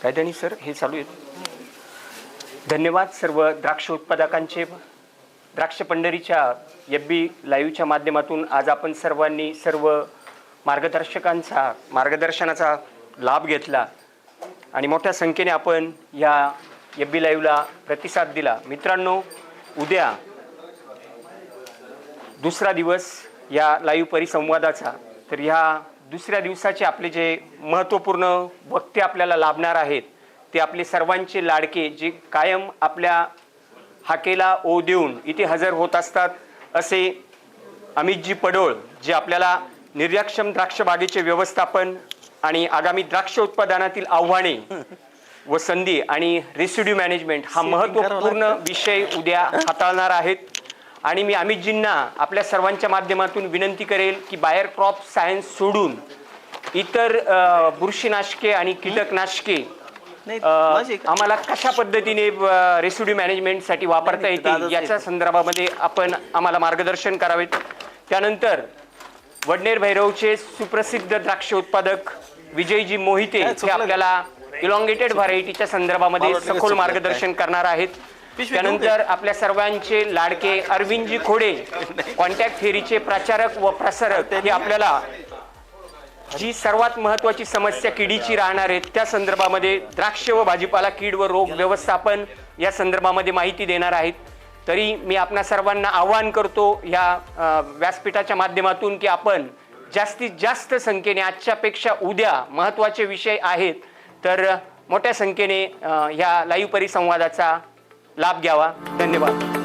काय त्यांनी सर हे चालू आहे. धन्यवाद सर्व द्राक्ष उत्पादकांचे. द्राक्ष पंढरीच्या FB लाईव्हच्या माध्यमातून आज आपण सर्वांनी सर्व मार्गदर्शनाचा लाभ घेतला आणि मोठ्या संख्येने आपण या FB लाईव्हला प्रतिसाद दिला. मित्रांनो, उद्या दुसरा दिवस या लाईव्ह परिसंवादाचा. तर ह्या दुसऱ्या दिवसाचे आपले जे महत्त्वपूर्ण वक्ते आपल्याला लाभणार आहेत ते आपले सर्वांचे लाडके, जे कायम आपल्या हाकेला ओ देऊन इथे हजर होत असतात असे अमितजी पडोळ, जे आपल्याला निर्यातक्षम द्राक्ष बागेचे व्यवस्थापन आणि आगामी द्राक्ष उत्पादनातील आव्हाने व संधी आणि रेसिड्यू मॅनेजमेंट हा महत्त्वपूर्ण विषय उद्या हाताळणार आहेत. आणि मी अमितजींना आपल्या सर्वांच्या माध्यमातून विनंती करेल की बायर क्रॉप सायन्स सोडून इतर बुरशीनाशके आणि कीटकनाशके आम्हाला कशा पद्धतीने रेसिड्यू मॅनेजमेंटसाठी वापरता येतील याच्या संदर्भामध्ये आपण आम्हाला मार्गदर्शन करावेत. त्यानंतर वडनेर भैरवचे सुप्रसिद्ध द्राक्ष उत्पादक विजयजी मोहिते हे आपल्याला इलॉंगेटेड व्हरायटीच्या संदर्भामध्ये सखोल मार्गदर्शन करणार आहेत. त्यानंतर आपल्या सर्वांचे लाडके अरविंदजी खोडे, कॉन्टॅक्ट थेअरीचे प्राचारक व प्रसारक, हे आपल्याला जी सर्वात महत्त्वाची समस्या किडीची राहणार आहे त्या संदर्भामध्ये द्राक्ष व भाजीपाला कीड व रोग व्यवस्थापन या संदर्भामध्ये माहिती देणार आहेत. तरी मी आपणा सर्वांना आवाहन करतो या व्यासपीठाच्या माध्यमातून की आपण जास्तीत जास्त संख्येने, आजच्यापेक्षा उद्या महत्त्वाचे विषय आहेत तर मोठ्या संख्येने या लाईव्ह परिसंवादाचा लाभ घ्यावा. धन्यवाद.